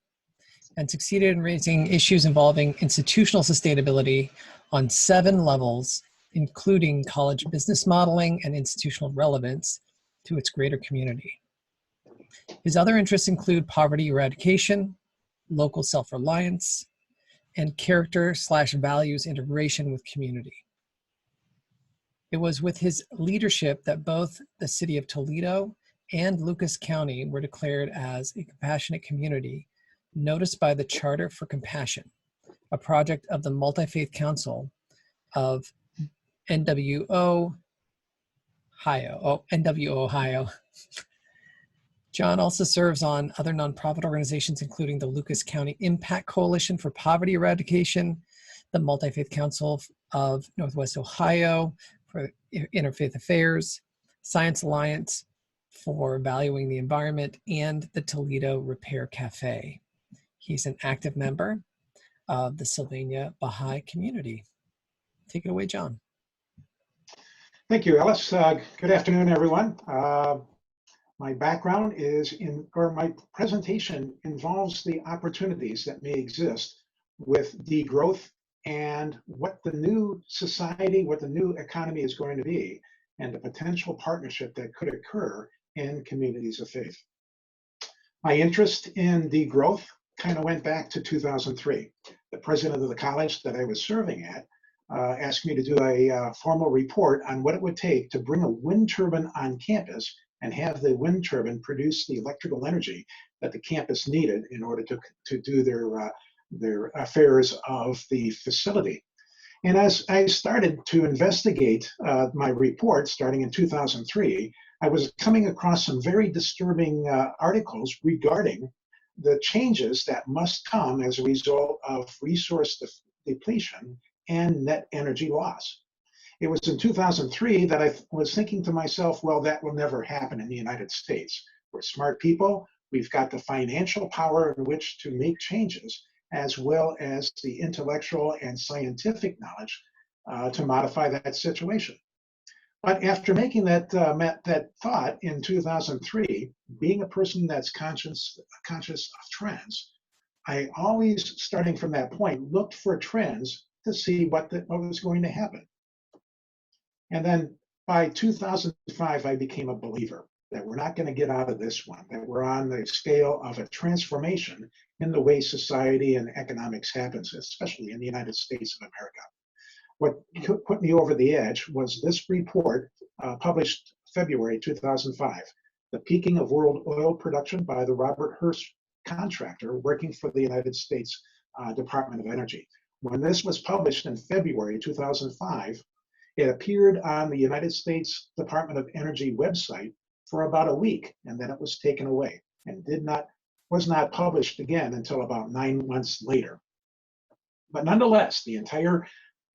and succeeded in raising issues involving institutional sustainability on 7 levels, including college business modeling and institutional relevance to its greater community. His other interests include poverty eradication, local self-reliance, and character/values integration with community. It was with his leadership that both the city of Toledo and Lucas County were declared as a compassionate community, noticed by the Charter for Compassion, a project of the Multi-Faith Council of NWO Ohio. John also serves on other nonprofit organizations, including the Lucas County Impact Coalition for Poverty Eradication, the Multi-Faith Council of Northwest Ohio for Interfaith Affairs, Science Alliance for Valuing the Environment, and the Toledo Repair Cafe. He's an active member of the Sylvania Baha'i community. Take it away, John. Thank you, Alice. Good afternoon, everyone. My background is my presentation involves the opportunities that may exist with degrowth and what the new society, what the new economy is going to be, and the potential partnership that could occur in communities of faith. My interest in degrowth kind of went back to 2003. The president of the college that I was serving at asked me to do a formal report on what it would take to bring a wind turbine on campus and have the wind turbine produce the electrical energy that the campus needed in order to do their affairs of the facility. And as I started to investigate my report starting in 2003, I was coming across some very disturbing articles regarding the changes that must come as a result of resource depletion and net energy loss. It was in 2003 that I was thinking to myself, well, that will never happen in the United States. We're smart people. We've got the financial power in which to make changes, as well as the intellectual and scientific knowledge to modify that situation. But after making that thought in 2003, being a person that's conscious of trends, I always, starting from that point, looked for trends to see what was going to happen. And then by 2005, I became a believer that we're not going to get out of this one, that we're on the scale of a transformation in the way society and economics happens, especially in the United States of America. What put me over the edge was this report published February 2005, The Peaking of World Oil Production by the Robert Hirsch contractor working for the United States Department of Energy. When this was published in February 2005, it appeared on the United States Department of Energy website for about a week, and then it was taken away and was not published again until about 9 months later. But nonetheless, the entire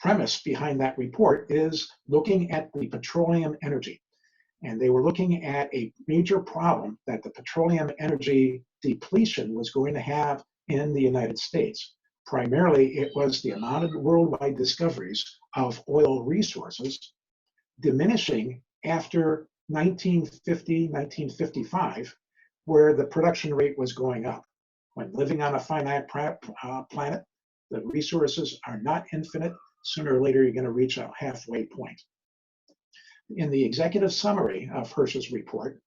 premise behind that report is looking at the petroleum energy. And they were looking at a major problem that the petroleum energy depletion was going to have in the United States. Primarily, it was the amount of worldwide discoveries of oil resources diminishing after 1950, 1955, where the production rate was going up. When living on a finite planet, the resources are not infinite. Sooner or later, you're going to reach a halfway point. In the executive summary of Hirsch's report,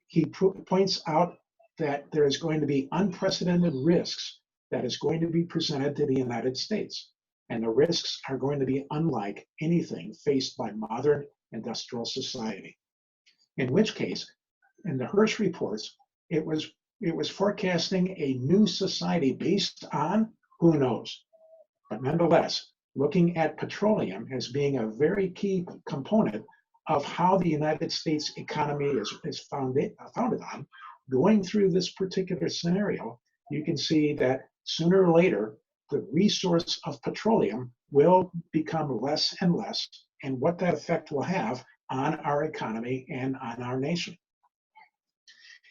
he points out that there is going to be unprecedented risks that is going to be presented to the United States. And the risks are going to be unlike anything faced by modern industrial society. In which case, in the Hirsch reports, it was forecasting a new society based on who knows. But nonetheless, looking at petroleum as being a very key component of how the United States economy is founded on, going through this particular scenario, you can see that sooner or later, the resource of petroleum will become less and less, and what that effect will have on our economy and on our nation.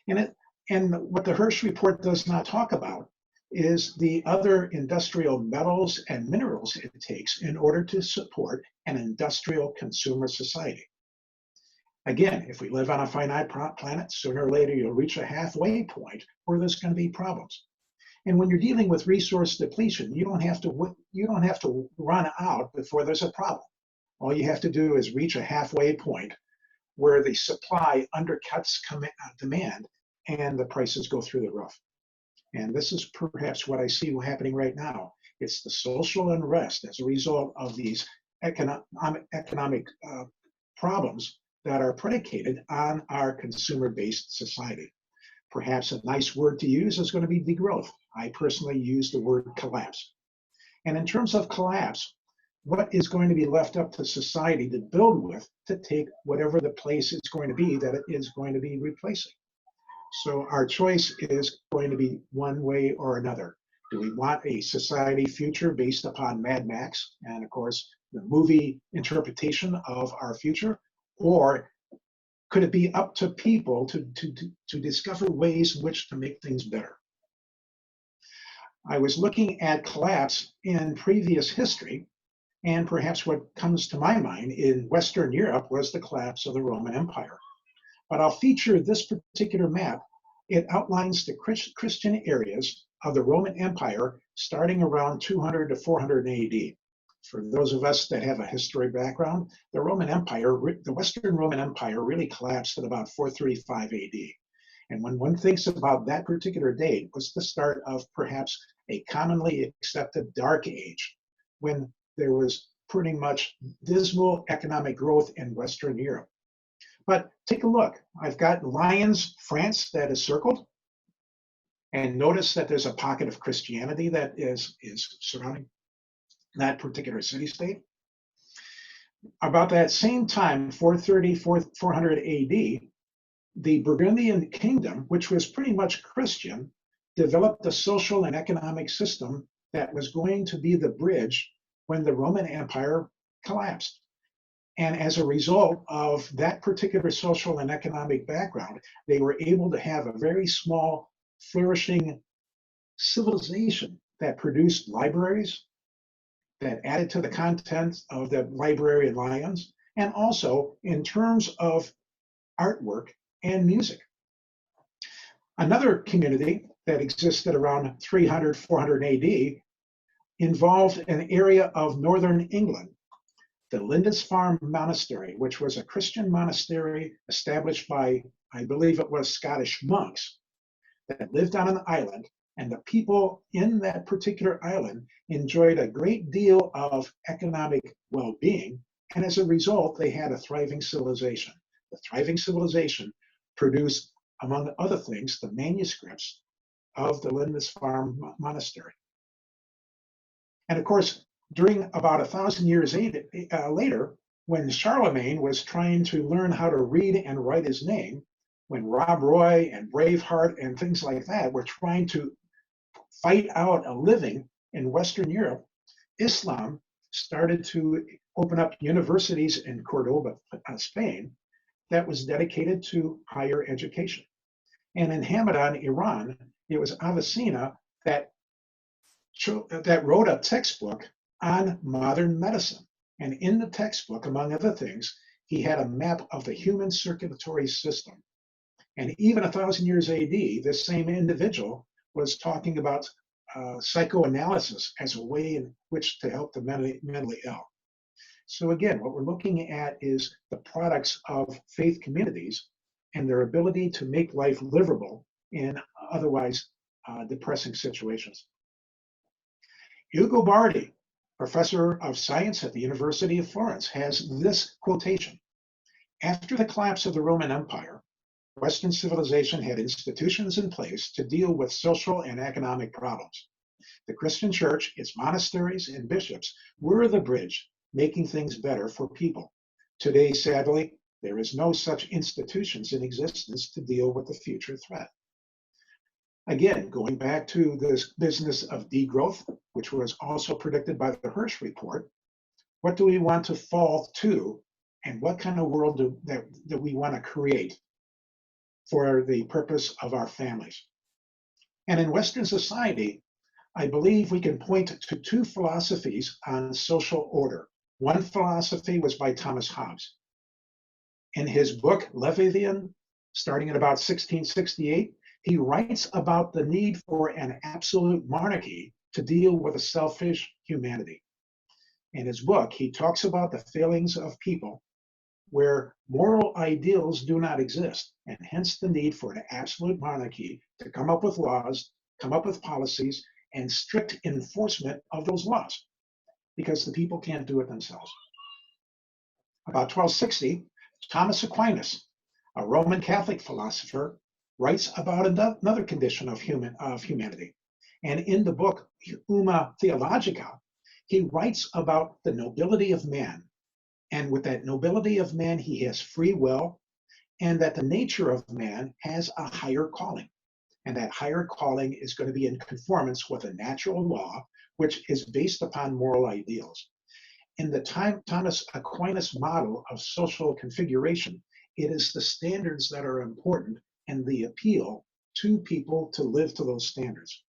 And what the Hirsch report does not talk about is the other industrial metals and minerals it takes in order to support an industrial consumer society. Again, if we live on a finite planet, sooner or later you'll reach a halfway point where there's going to be problems. And when you're dealing with resource depletion, you don't have to run out before there's a problem. All you have to do is reach a halfway point where the supply undercuts demand and the prices go through the roof. And this is perhaps what I see happening right now. It's the social unrest as a result of these economic problems that are predicated on our consumer-based society. Perhaps a nice word to use is going to be degrowth. I personally use the word collapse. And in terms of collapse, what is going to be left up to society to build with to take whatever the place is going to be that it is going to be replacing? So our choice is going to be one way or another. Do we want a society future based upon Mad Max and, of course, the movie interpretation of our future? Or could it be up to people to discover ways in which to make things better? I was looking at collapse in previous history, and perhaps what comes to my mind in Western Europe was the collapse of the Roman Empire. But I'll feature this particular map. It outlines the Christian areas of the Roman Empire starting around 200 to 400 AD. For those of us that have a history background, the Western Roman Empire really collapsed at about 435 AD. And when one thinks about that particular date, it was the start of perhaps a commonly accepted dark age, when there was pretty much dismal economic growth in Western Europe. But take a look. I've got Lyons, France, that is circled. And notice that there's a pocket of Christianity that is surrounding that particular city-state. About that same time, 430, 400 AD, the Burgundian kingdom, which was pretty much Christian, developed a social and economic system that was going to be the bridge when the Roman Empire collapsed. And as a result of that particular social and economic background, they were able to have a very small, flourishing civilization that produced libraries, that added to the content of the library in Lyons, and also in terms of artwork and music. Another community that existed around 300, 400 AD involved an area of northern England, the Lindisfarne Monastery, which was a Christian monastery established by, I believe it was Scottish monks that lived on an island, and the people in that particular island enjoyed a great deal of economic well-being, and as a result, they had a thriving civilization. The thriving civilization produced, among other things, the manuscripts of the Lindisfarne Monastery. And of course, during about 1,000 years later, when Charlemagne was trying to learn how to read and write his name, when Rob Roy and Braveheart and things like that were trying to fight out a living in Western Europe, Islam started to open up universities in Cordoba, Spain, that was dedicated to higher education. And in Hamadan, Iran, it was Avicenna that wrote a textbook on modern medicine. And in the textbook, among other things, he had a map of the human circulatory system. And even 1,000 years AD, this same individual was talking about psychoanalysis as a way in which to help the mentally ill. So again, what we're looking at is the products of faith communities and their ability to make life livable in otherwise depressing situations. Ugo Bardi, professor of science at the University of Florence, has this quotation: "After the collapse of the Roman Empire, Western civilization had institutions in place to deal with social and economic problems. The Christian church, its monasteries and bishops were the bridge, making things better for people. Today, sadly, there is no such institutions in existence to deal with the future threat." Again, going back to this business of degrowth, which was also predicted by the Hirsch report, what do we want to fall to, and what kind of world do we want to create for the purpose of our families? And in Western society, I believe we can point to two philosophies on social order. One philosophy was by Thomas Hobbes. In his book, Leviathan, starting at about 1668, he writes about the need for an absolute monarchy to deal with a selfish humanity. In his book, he talks about the failings of people where moral ideals do not exist, and hence the need for an absolute monarchy to come up with laws, come up with policies, and strict enforcement of those laws, because the people can't do it themselves. About 1260, Thomas Aquinas, a Roman Catholic philosopher, writes about another condition of humanity. And in the book, Uma Theologica, he writes about the nobility of man. And with that nobility of man, he has free will, and that the nature of man has a higher calling. And that higher calling is going to be in conformance with a natural law, which is based upon moral ideals. In the Thomas Aquinas model of social configuration, it is the standards that are important and the appeal to people to live to those standards.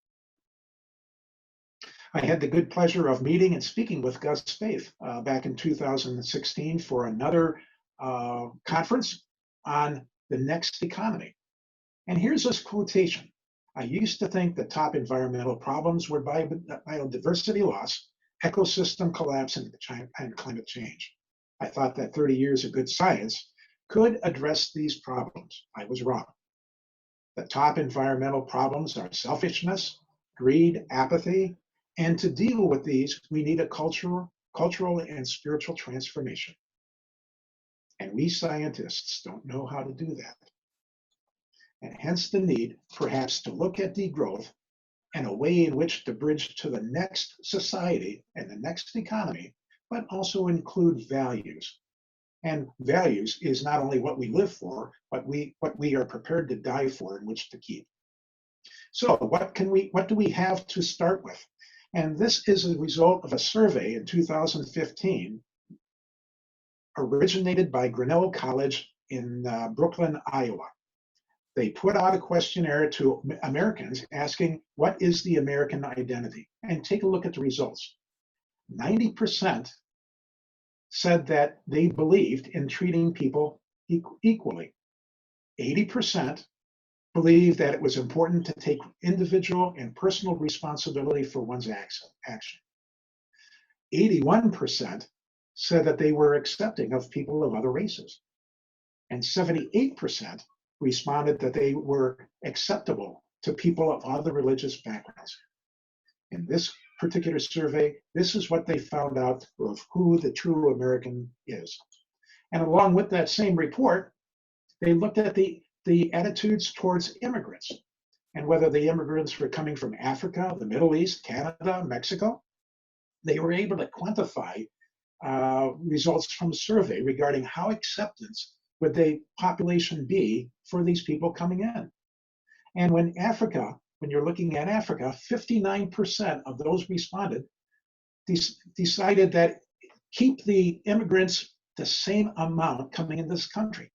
I had the good pleasure of meeting and speaking with Gus Faith back in 2016 for another conference on the next economy. And here's this quotation: "I used to think the top environmental problems were biodiversity loss, ecosystem collapse, and climate change. I thought that 30 years of good science could address these problems. I was wrong. The top environmental problems are selfishness, greed, apathy, and to deal with these, we need a cultural and spiritual transformation. And we scientists don't know how to do that. And hence the need, perhaps, to look at degrowth and a way in which to bridge to the next society and the next economy, but also include values. And values is not only what we live for, but what we are prepared to die for and which to keep. So what do we have to start with? And this is a result of a survey in 2015 originated by Grinnell College in Brooklyn, Iowa. They put out a questionnaire to Americans asking, what is the American identity? And take a look at the results. 90% said that they believed in treating people equally. 80% believed that it was important to take individual and personal responsibility for one's action. 81% said that they were accepting of people of other races. And 78% responded that they were acceptable to people of other religious backgrounds. In this particular survey, this is what they found out of who the true American is. And along with that same report, they looked at the attitudes towards immigrants and whether the immigrants were coming from Africa, the Middle East, Canada, Mexico. They were able to quantify results from a survey regarding how acceptance would the population be for these people coming in. And when you're looking at Africa, 59% of those responded decided that keep the immigrants the same amount coming in this country.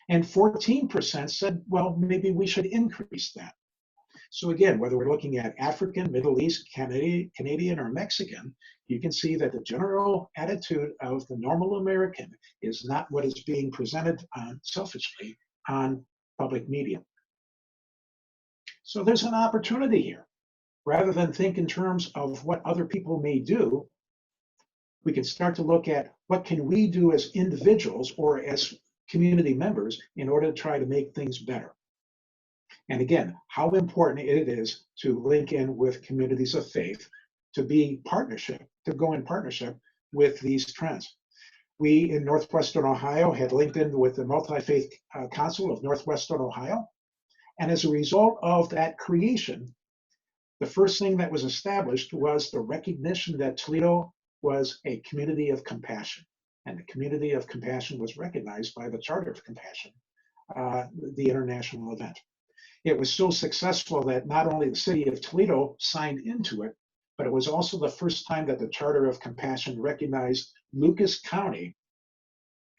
And 14% said, well, maybe we should increase that. So again, whether we're looking at African, Middle East, Canadian, or Mexican, you can see that the general attitude of the normal American is not what is being presented selfishly on public media. So there's an opportunity here. Rather than think in terms of what other people may do, we can start to look at what can we do as individuals or as community members in order to try to make things better. And again, how important it is to link in with communities of faith, to go in partnership with these trends. We in Northwestern Ohio had linked in with the Multi-Faith Council of Northwestern Ohio. And as a result of that creation, the first thing that was established was the recognition that Toledo was a community of compassion. And the community of compassion was recognized by the Charter of Compassion, the international event. It was so successful that not only the city of Toledo signed into it, but it was also the first time that the Charter of Compassion recognized Lucas County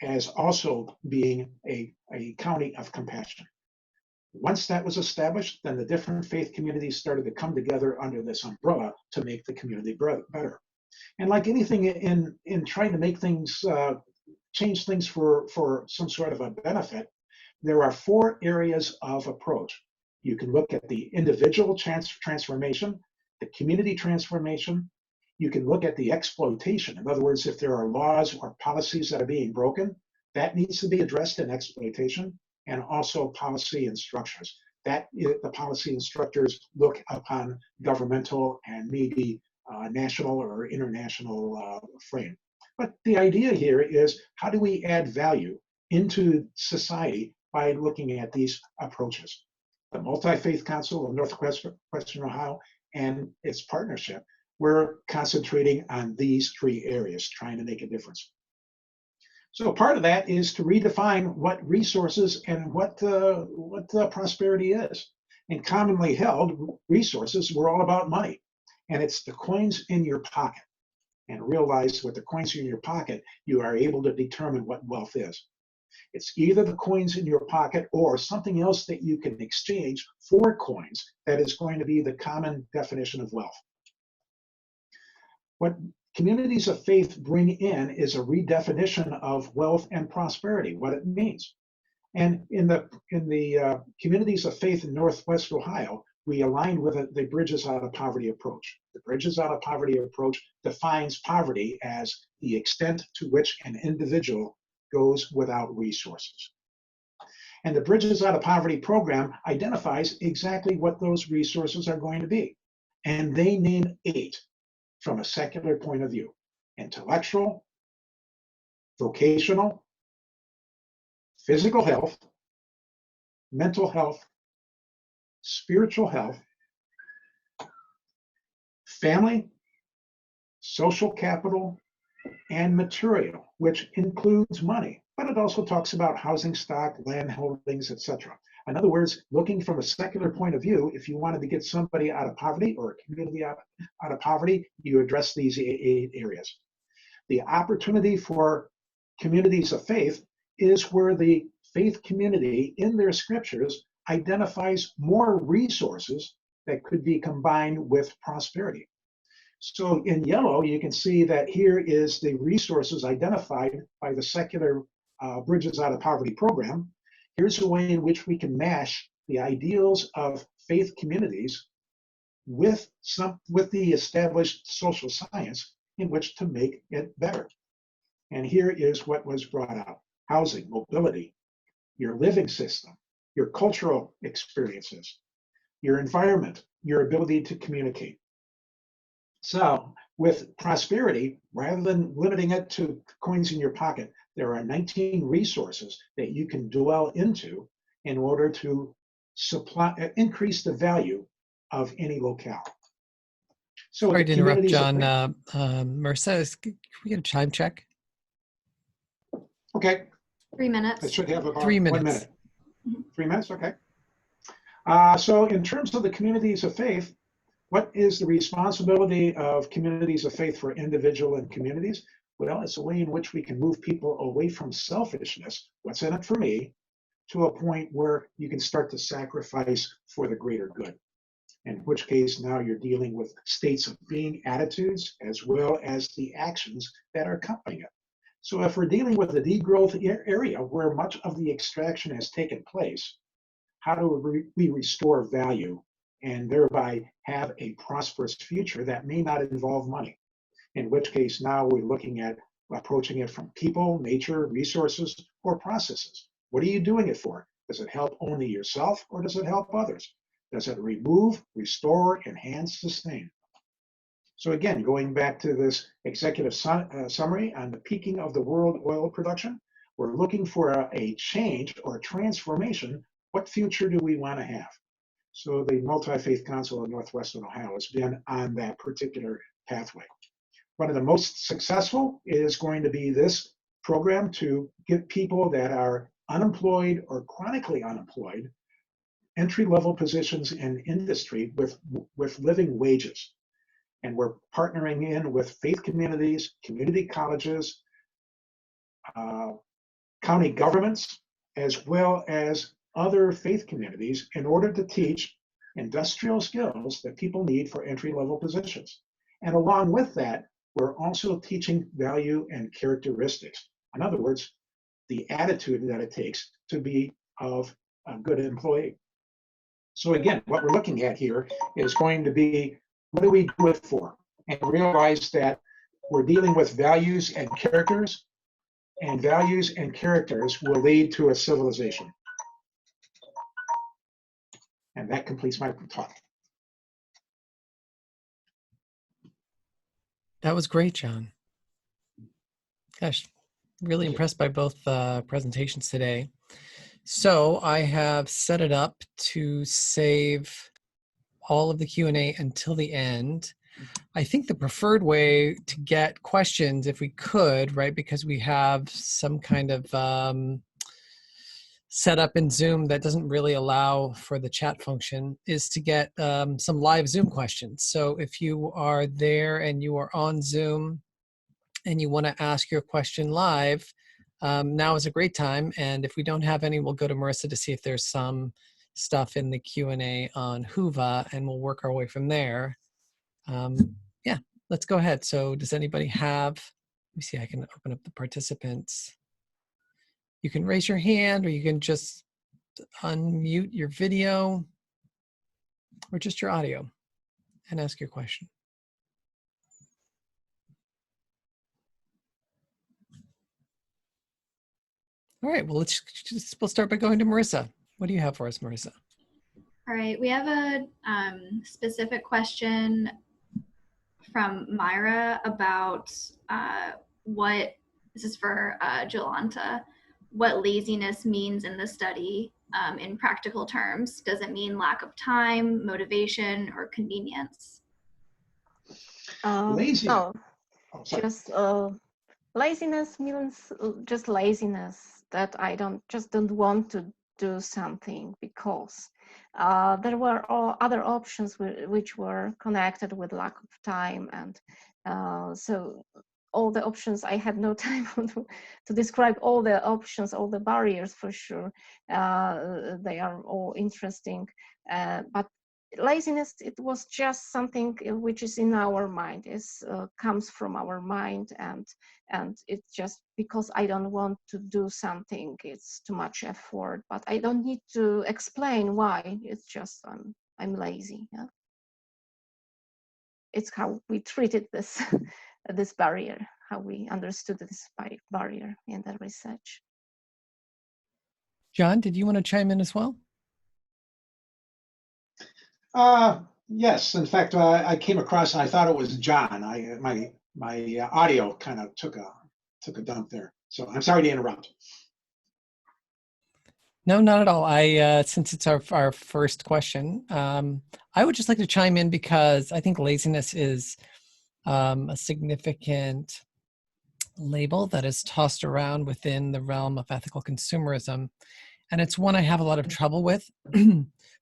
as also being a county of compassion. Once that was established, then the different faith communities started to come together under this umbrella to make the community better. And like anything in trying to make things, change things for some sort of a benefit, there are 4 areas of approach. You can look at the individual transformation, the community transformation. You can look at the exploitation. In other words, if there are laws or policies that are being broken, that needs to be addressed in exploitation, and also policy and structures. The policy and structures look upon governmental and maybe national or international frame. But the idea here is, how do we add value into society by looking at these approaches? The Multi-Faith Council of Northwestern Ohio and its partnership, we're concentrating on these 3 areas, trying to make a difference. So part of that is to redefine what resources and what prosperity is. And commonly held resources were all about money. And it's the coins in your pocket. And realize with the coins in your pocket, you are able to determine what wealth is. It's either the coins in your pocket or something else that you can exchange for coins that is going to be the common definition of wealth. What communities of faith bring in is a redefinition of wealth and prosperity, what it means. And in the communities of faith in Northwest Ohio, we aligned with the Bridges Out of Poverty approach. The Bridges Out of Poverty approach defines poverty as the extent to which an individual goes without resources. And the Bridges Out of Poverty program identifies exactly what those resources are going to be. And they name 8 from a secular point of view: intellectual, vocational, physical health, mental health, spiritual health, family, social capital, and material, which includes money, but it also talks about housing stock, land holdings, etc. In other words, looking from a secular point of view, if you wanted to get somebody out of poverty or a community out of poverty, you address these 8 areas. The opportunity for communities of faith is where the faith community in their scriptures identifies more resources that could be combined with prosperity. So in yellow, you can see that here is the resources identified by the secular Bridges Out of Poverty program. Here's a way in which we can mash the ideals of faith communities with the established social science in which to make it better. And here is what was brought out: housing, mobility, your living system, your cultural experiences, your environment, your ability to communicate. So with prosperity, rather than limiting it to coins in your pocket, there are 19 resources that you can dwell into in order to increase the value of any locale. So sorry to interrupt, John. Marissa, can we get a time check? Okay. 3 minutes. I should have about 3 minutes. 1 minute. 3 minutes, okay. So in terms of the communities of faith, what is the responsibility of communities of faith for individual and communities? Well, it's a way in which we can move people away from selfishness, what's in it for me, to a point where you can start to sacrifice for the greater good. In which case now you're dealing with states of being, attitudes, as well as the actions that are accompanying it. So if we're dealing with the degrowth area where much of the extraction has taken place, how do we restore value and thereby have a prosperous future that may not involve money? In which case now we're looking at approaching it from people, nature, resources, or processes. What are you doing it for? Does it help only yourself or does it help others? Does it remove, restore, enhance, sustain? So again, going back to this executive summary on the peaking of the world oil production, we're looking for a change or a transformation. What future do we want to have? So the Multi-Faith Council of Northwestern Ohio has been on that particular pathway. One of the most successful is going to be this program to get people that are unemployed or chronically unemployed entry-level positions in industry with living wages. And we're partnering in with faith communities, community colleges, county governments, as well as other faith communities in order to teach industrial skills that people need for entry-level positions. And along with that, we're also teaching value and characteristics. In other words, the attitude that it takes to be of a good employee. So again, what we're looking at here is going to be, what do we do it for? And realize that we're dealing with values and characters, and values and characters will lead to a civilization. And that completes my talk. That was great, John. Gosh, really impressed by both presentations today. So I have set it up to save all of the Q&A until the end. I think the preferred way to get questions, if we could, right, because we have some kind of setup in Zoom that doesn't really allow for the chat function, is to get some live Zoom questions. So if you are there and you are on Zoom and you want to ask your question live, now is a great time. And if we don't have any, we'll go to Marissa to see if there's some stuff in the Q&A on Whova, and we'll work our way from there. Yeah, let's go ahead. So does anybody have, let me see, I can open up the participants. You can raise your hand, or you can just unmute your video or just your audio and ask your question. All right, well, we'll start by going to Marissa. What do you have for us, Marissa? All right, we have a specific question from Myra about this is for Jolanta, what laziness means in the study in practical terms. Does it mean lack of time, motivation, or convenience? Lazy. No, Oh, sorry. just laziness means just laziness, that I just don't want to do something because there were all other options which were connected with lack of time, and so all the options, I had no time to describe all the options, all the barriers for sure. They are all interesting, but laziness, it was just something which is in our mind, comes from our mind, and it's just because I don't want to do something, it's too much effort, but I don't need to explain why. It's just I'm lazy. Yeah? It's how we treated this this barrier, how we understood this barrier in the research. John, did you want to chime in as well? Yes, in fact, I came across, and I thought it was John. My audio kind of took a dump there, so I'm sorry to interrupt. No, not at all. Since it's our first question, I would just like to chime in because I think laziness is a significant label that is tossed around within the realm of ethical consumerism. And it's one I have a lot of trouble with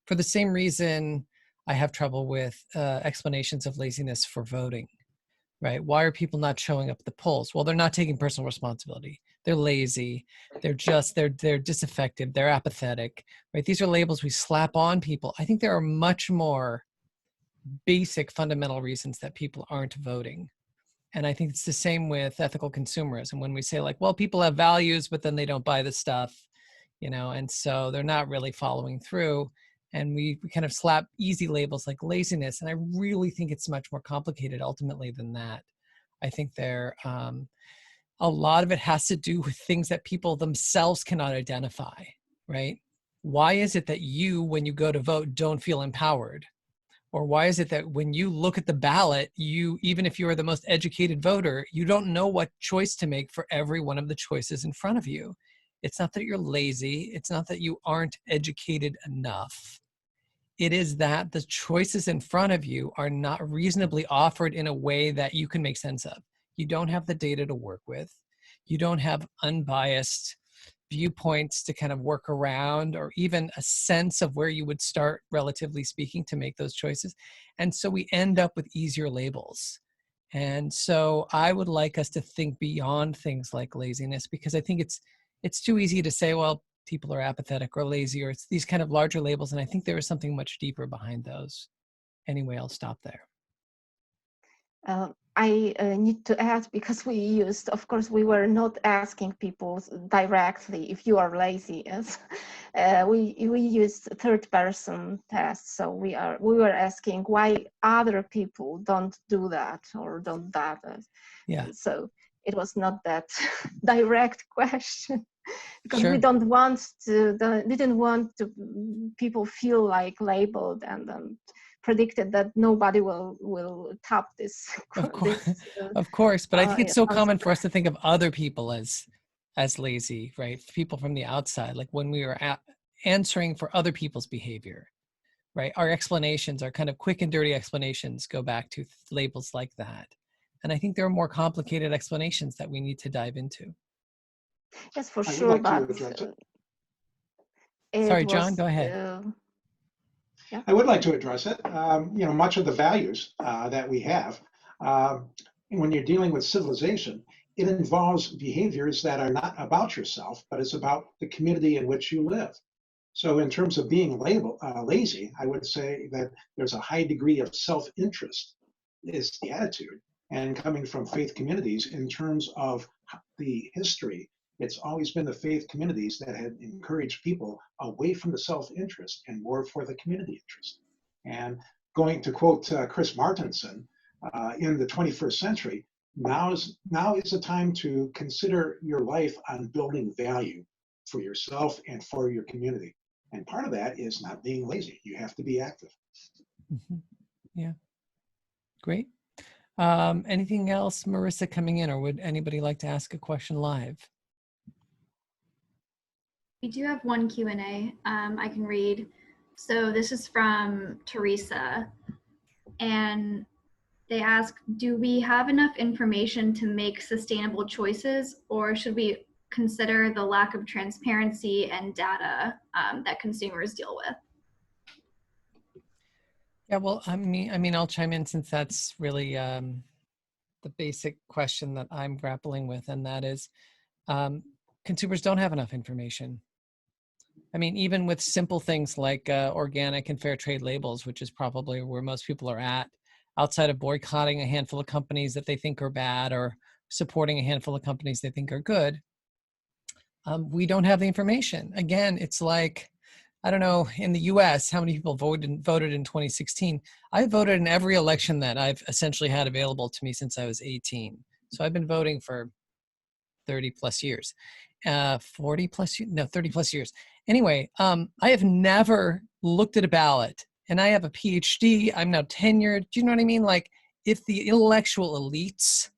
for the same reason I have trouble with explanations of laziness for voting, right? Why are people not showing up at the polls? Well, they're not taking personal responsibility. They're lazy. They're disaffected. They're apathetic, right? These are labels we slap on people. I think there are much more basic fundamental reasons that people aren't voting. And I think it's the same with ethical consumerism. When we say like, well, people have values, but then they don't buy the stuff, and so they're not really following through. And we kind of slap easy labels like laziness. And I really think it's much more complicated ultimately than that. I think a lot of it has to do with things that people themselves cannot identify, right? Why is it that you, when you go to vote, don't feel empowered? Or why is it that when you look at the ballot, even if you are the most educated voter, you don't know what choice to make for every one of the choices in front of you? It's not that you're lazy. It's not that you aren't educated enough. It is that the choices in front of you are not reasonably offered in a way that you can make sense of. You don't have the data to work with. You don't have unbiased viewpoints to kind of work around, or even a sense of where you would start, relatively speaking, to make those choices. And so we end up with easier labels. And so I would like us to think beyond things like laziness, because I think it's too easy to say, well, people are apathetic or lazy, or it's these kind of larger labels. And I think there is something much deeper behind those. Anyway, I'll stop there. I need to add, because of course, we were not asking people directly if you are lazy. Yes? We used third-person tests, so we were asking why other people don't do that or don't that. Yeah. So it was not that direct question, because Sure. we didn't want people feel like labeled and predicted that nobody will top this. Of course, of course. But I think it's so common for us to think of other people as lazy, right? People from the outside, like when we are answering for other people's behavior, right? Our explanations, our kind of quick and dirty explanations, go back to labels like that. And I think there are more complicated explanations that we need to dive into. Yes, for I would sure. like But to address Sorry, John, go ahead. Yeah. I would like to address it. Much of the values that we have, when you're dealing with civilization, it involves behaviors that are not about yourself, but it's about the community in which you live. So in terms of being lazy, I would say that there's a high degree of self-interest is the attitude. And coming from faith communities, in terms of the history, it's always been the faith communities that had encouraged people away from the self-interest and more for the community interest. And going to quote Chris Martenson, in the 21st century, now is the time to consider your life on building value, for yourself and for your community. And part of that is not being lazy. You have to be active. Mm-hmm. Yeah, great. Anything else, Marissa, coming in, or would anybody like to ask a question live? We do have one Q&A I can read. So this is from Teresa, and they ask, do we have enough information to make sustainable choices, or should we consider the lack of transparency and data that consumers deal with? Yeah, well, I mean, I'll chime in since that's really the basic question that I'm grappling with, and that is consumers don't have enough information. I mean, even with simple things like organic and fair trade labels, which is probably where most people are at, outside of boycotting a handful of companies that they think are bad or supporting a handful of companies they think are good, we don't have the information. Again, it's like, I don't know, in the US, how many people voted in 2016? I voted in every election that I've essentially had available to me since I was 18. So I've been voting for 30 plus years, 40 plus, no, 30 plus years. Anyway, I have never looked at a ballot, and I have a PhD. I'm now tenured. Do you know what I mean? Like, if the intellectual elites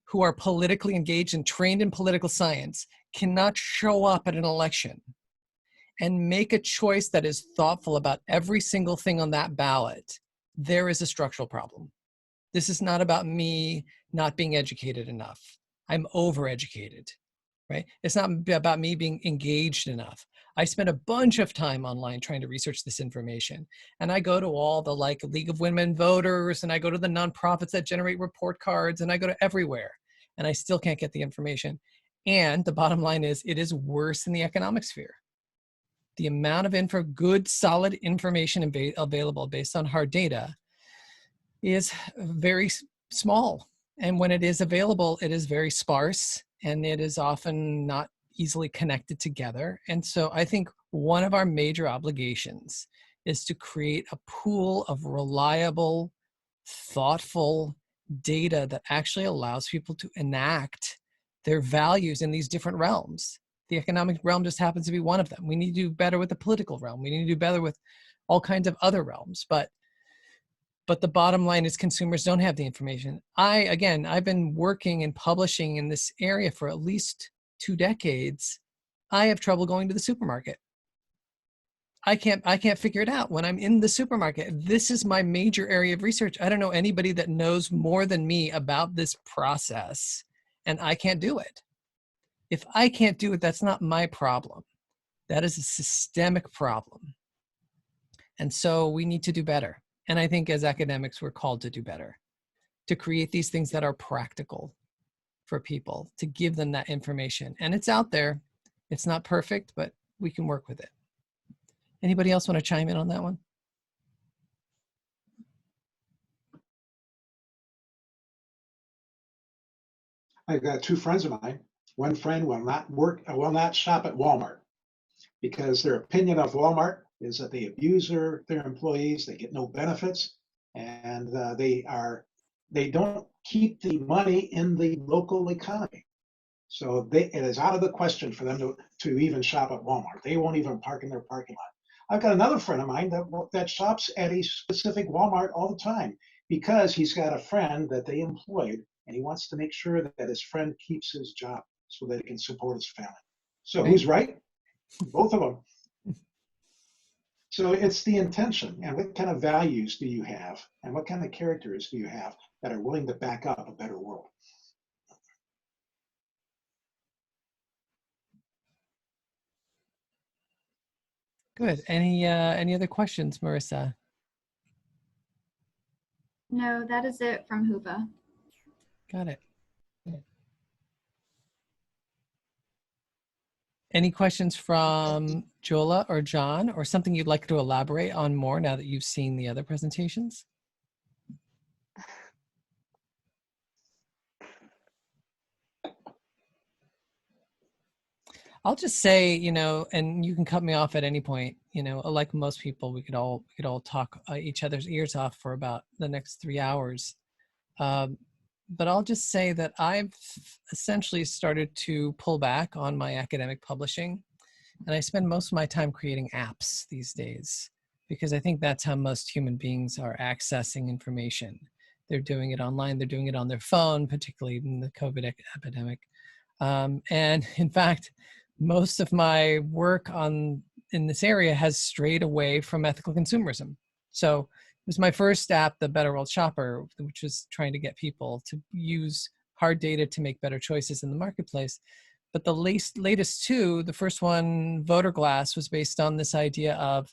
who are politically engaged and trained in political science cannot show up at an election and make a choice that is thoughtful about every single thing on that ballot, there is a structural problem. This is not about me not being educated enough. I'm overeducated, right? It's not about me being engaged enough. I spend a bunch of time online trying to research this information. And I go to all the like League of Women Voters, and I go to the nonprofits that generate report cards, and I go to everywhere, and I still can't get the information. And the bottom line is, it is worse in the economic sphere. The amount of good, solid information available based on hard data is very small. And when it is available, it is very sparse, and it is often not easily connected together. And so I think one of our major obligations is to create a pool of reliable, thoughtful data that actually allows people to enact their values in these different realms. The economic realm just happens to be one of them. We need to do better with the political realm. We need to do better with all kinds of other realms. But the bottom line is consumers don't have the information. I've been working and publishing in this area for at least 2 decades. I have trouble going to the supermarket. I can't figure it out when I'm in the supermarket. This is my major area of research. I don't know anybody that knows more than me about this process, and I can't do it. If I can't do it, that's not my problem. That is a systemic problem. And so we need to do better. And I think as academics, we're called to do better, to create these things that are practical for people, to give them that information. And it's out there. It's not perfect, but we can work with it. Anybody else want to chime in on that one? I've got 2 friends of mine. One friend will not shop at Walmart because their opinion of Walmart is that they abuse their employees, they get no benefits, and they don't keep the money in the local economy. So it is out of the question for them to even shop at Walmart. They won't even park in their parking lot. I've got another friend of mine that shops at a specific Walmart all the time because he's got a friend that they employed, and he wants to make sure that his friend keeps his job so that he can support his family. So who's right? Both of them. So it's the intention, and what kind of values do you have, and what kind of characters do you have that are willing to back up a better world? Good. Any other questions, Marissa? No, that is it from Huva. Got it. Any questions from Jola or John, or something you'd like to elaborate on more now that you've seen the other presentations? I'll just say, and you can cut me off at any point, like most people, we could all talk each other's ears off for about the next 3 hours. But I'll just say that I've essentially started to pull back on my academic publishing. And I spend most of my time creating apps these days because I think that's how most human beings are accessing information. They're doing it online, they're doing it on their phone, particularly in the COVID epidemic. And in fact, most of my work in this area has strayed away from ethical consumerism. So it was my first app, the Untitled Chapter, which was trying to get people to use hard data to make better choices in the marketplace. But the latest two, the first one, Voter Glass, was based on this idea of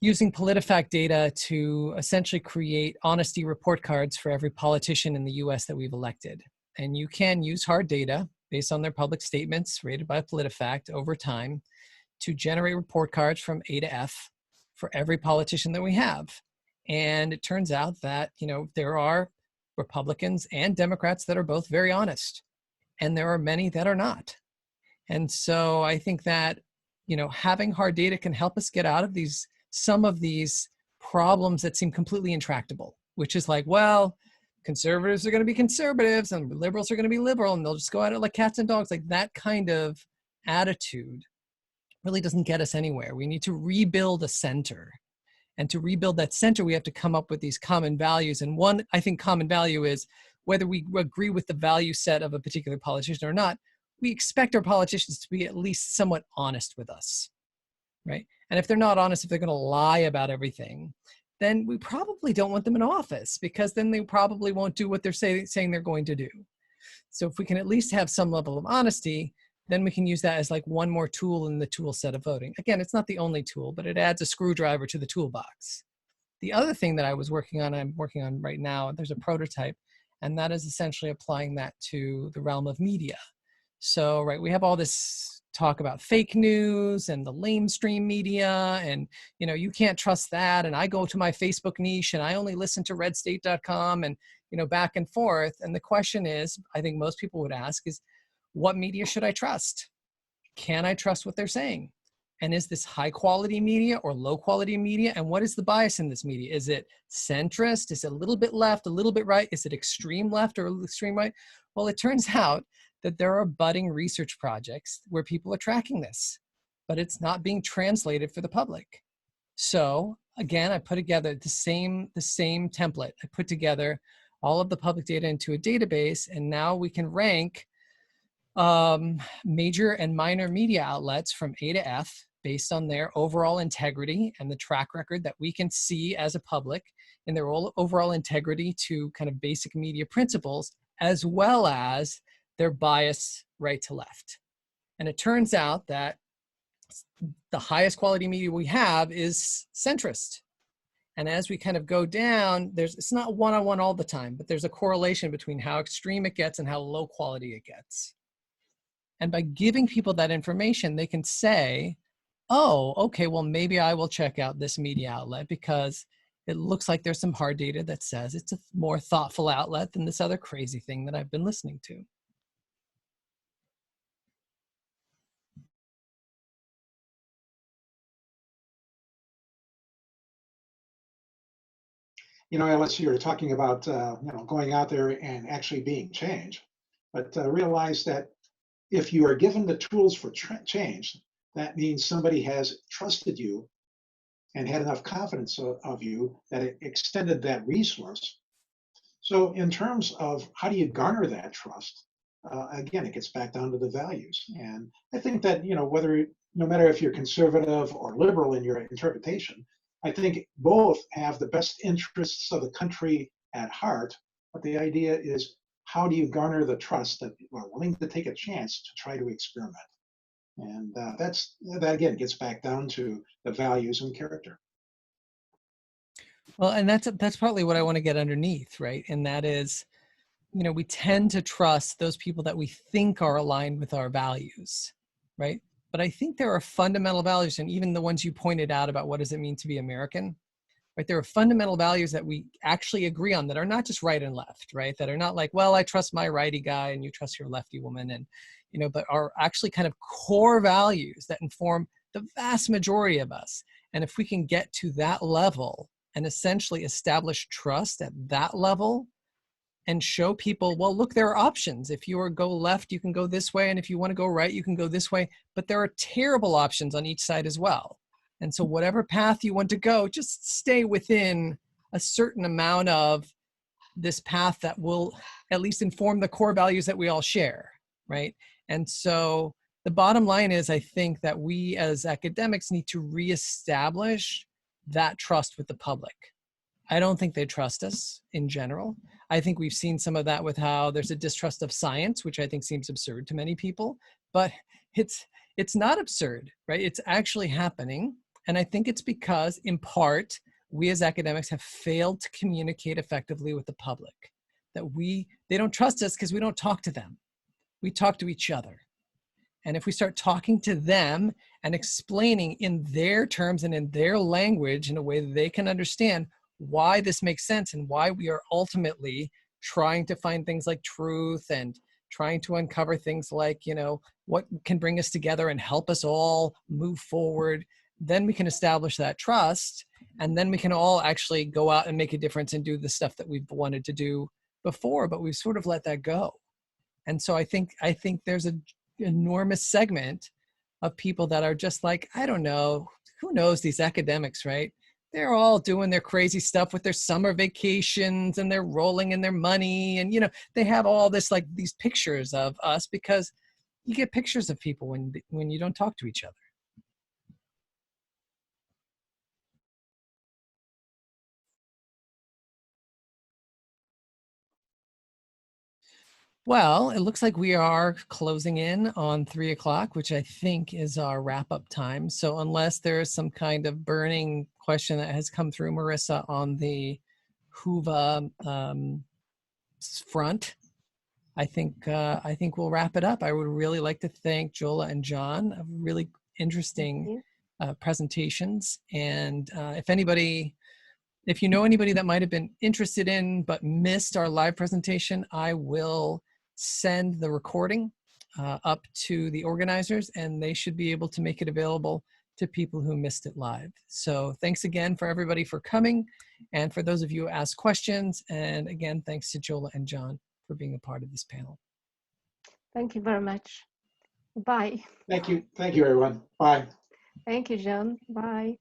using PolitiFact data to essentially create honesty report cards for every politician in the US that we've elected. And you can use hard data based on their public statements rated by PolitiFact over time to generate report cards from A to F for every politician that we have. And it turns out that, there are Republicans and Democrats that are both very honest, and there are many that are not. And so I think that, having hard data can help us get out of some of these problems that seem completely intractable, which is like, well, conservatives are going to be conservatives and liberals are going to be liberal and they'll just go at it like cats and dogs. Like that kind of attitude really doesn't get us anywhere. We need to rebuild a center. And to rebuild that center, we have to come up with these common values. And one, I think, common value is whether we agree with the value set of a particular politician or not, we expect our politicians to be at least somewhat honest with us, right? And if they're not honest, if they're going to lie about everything, then we probably don't want them in office because then they probably won't do what they're saying they're going to do. So if we can at least have some level of honesty, then we can use that as like one more tool in the tool set of voting. Again, it's not the only tool, but it adds a screwdriver to the toolbox. The other thing that I'm working on right now, there's a prototype, and that is essentially applying that to the realm of media. So, right, we have all this talk about fake news and the lamestream media, and, you can't trust that. And I go to my Facebook niche and I only listen to redstate.com and, back and forth. And the question is, I think most people would ask is, what media should I trust? Can I trust what they're saying? And is this high quality media or low quality media? And what is the bias in this media? Is it centrist? Is it a little bit left, a little bit right? Is it extreme left or extreme right? Well, it turns out that there are budding research projects where people are tracking this, but it's not being translated for the public. So again, I put together the same template. I put together all of the public data into a database, and now we can rank major and minor media outlets from A to F based on their overall integrity and the track record that we can see as a public in their overall integrity to kind of basic media principles, as well as their bias right to left. And it turns out that the highest quality media we have is centrist. And as we kind of go down, it's not one-on-one all the time, but there's a correlation between how extreme it gets and how low quality it gets. And by giving people that information, they can say, oh, okay, well, maybe I will check out this media outlet because it looks like there's some hard data that says it's a more thoughtful outlet than this other crazy thing that I've been listening to. Alice, you're talking about, going out there and actually being change, but realize that if you are given the tools for change, that means somebody has trusted you and had enough confidence of you that it extended that resource. So in terms of how do you garner that trust, again, it gets back down to the values. And I think that, no matter if you're conservative or liberal in your interpretation, I think both have the best interests of the country at heart. But the idea is, how do you garner the trust that people are willing to take a chance to try to experiment? And that again gets back down to the values and character. Well, and that's partly what I want to get underneath, right? And that is, we tend to trust those people that we think are aligned with our values, right? But I think there are fundamental values, and even the ones you pointed out about what does it mean to be American, right? There are fundamental values that we actually agree on that are not just right and left, right? That are not like, well, I trust my righty guy and you trust your lefty woman, and but are actually kind of core values that inform the vast majority of us. And if we can get to that level and essentially establish trust at that level, and show people, well, look, there are options. If you go left, you can go this way. And if you want to go right, you can go this way. But there are terrible options on each side as well. And so whatever path you want to go, just stay within a certain amount of this path that will at least inform the core values that we all share, right? And so the bottom line is, I think that we as academics need to reestablish that trust with the public. I don't think they trust us in general. I think we've seen some of that with how there's a distrust of science, which I think seems absurd to many people, but it's not absurd, right? It's actually happening. And I think it's because, in part, we as academics have failed to communicate effectively with the public. That they don't trust us because we don't talk to them. We talk to each other. And if we start talking to them and explaining in their terms and in their language in a way that they can understand why this makes sense and why we are ultimately trying to find things like truth and trying to uncover things like, what can bring us together and help us all move forward, then we can establish that trust. And then we can all actually go out and make a difference and do the stuff that we've wanted to do before, but we've sort of let that go. And so I think there's an enormous segment of people that are just like, I don't know, who knows, these academics, right? They're all doing their crazy stuff with their summer vacations and they're rolling in their money. And, they have all this, like these pictures of us, because you get pictures of people when you don't talk to each other. Well, it looks like we are closing in on 3 o'clock, which I think is our wrap-up time. So unless there is some kind of burning question that has come through, Marissa, on the Whova front, I think we'll wrap it up. I would really like to thank Jola and John. Really interesting presentations. And if you know anybody that might have been interested in but missed our live presentation, I will send the recording up to the organizers, and they should be able to make it available to people who missed it live. So thanks again for everybody for coming, and for those of you who asked questions. And again, thanks to Jola and John for being a part of this panel. Thank you very much. Bye. Thank you. Thank you, everyone. Bye. Thank you, John. Bye.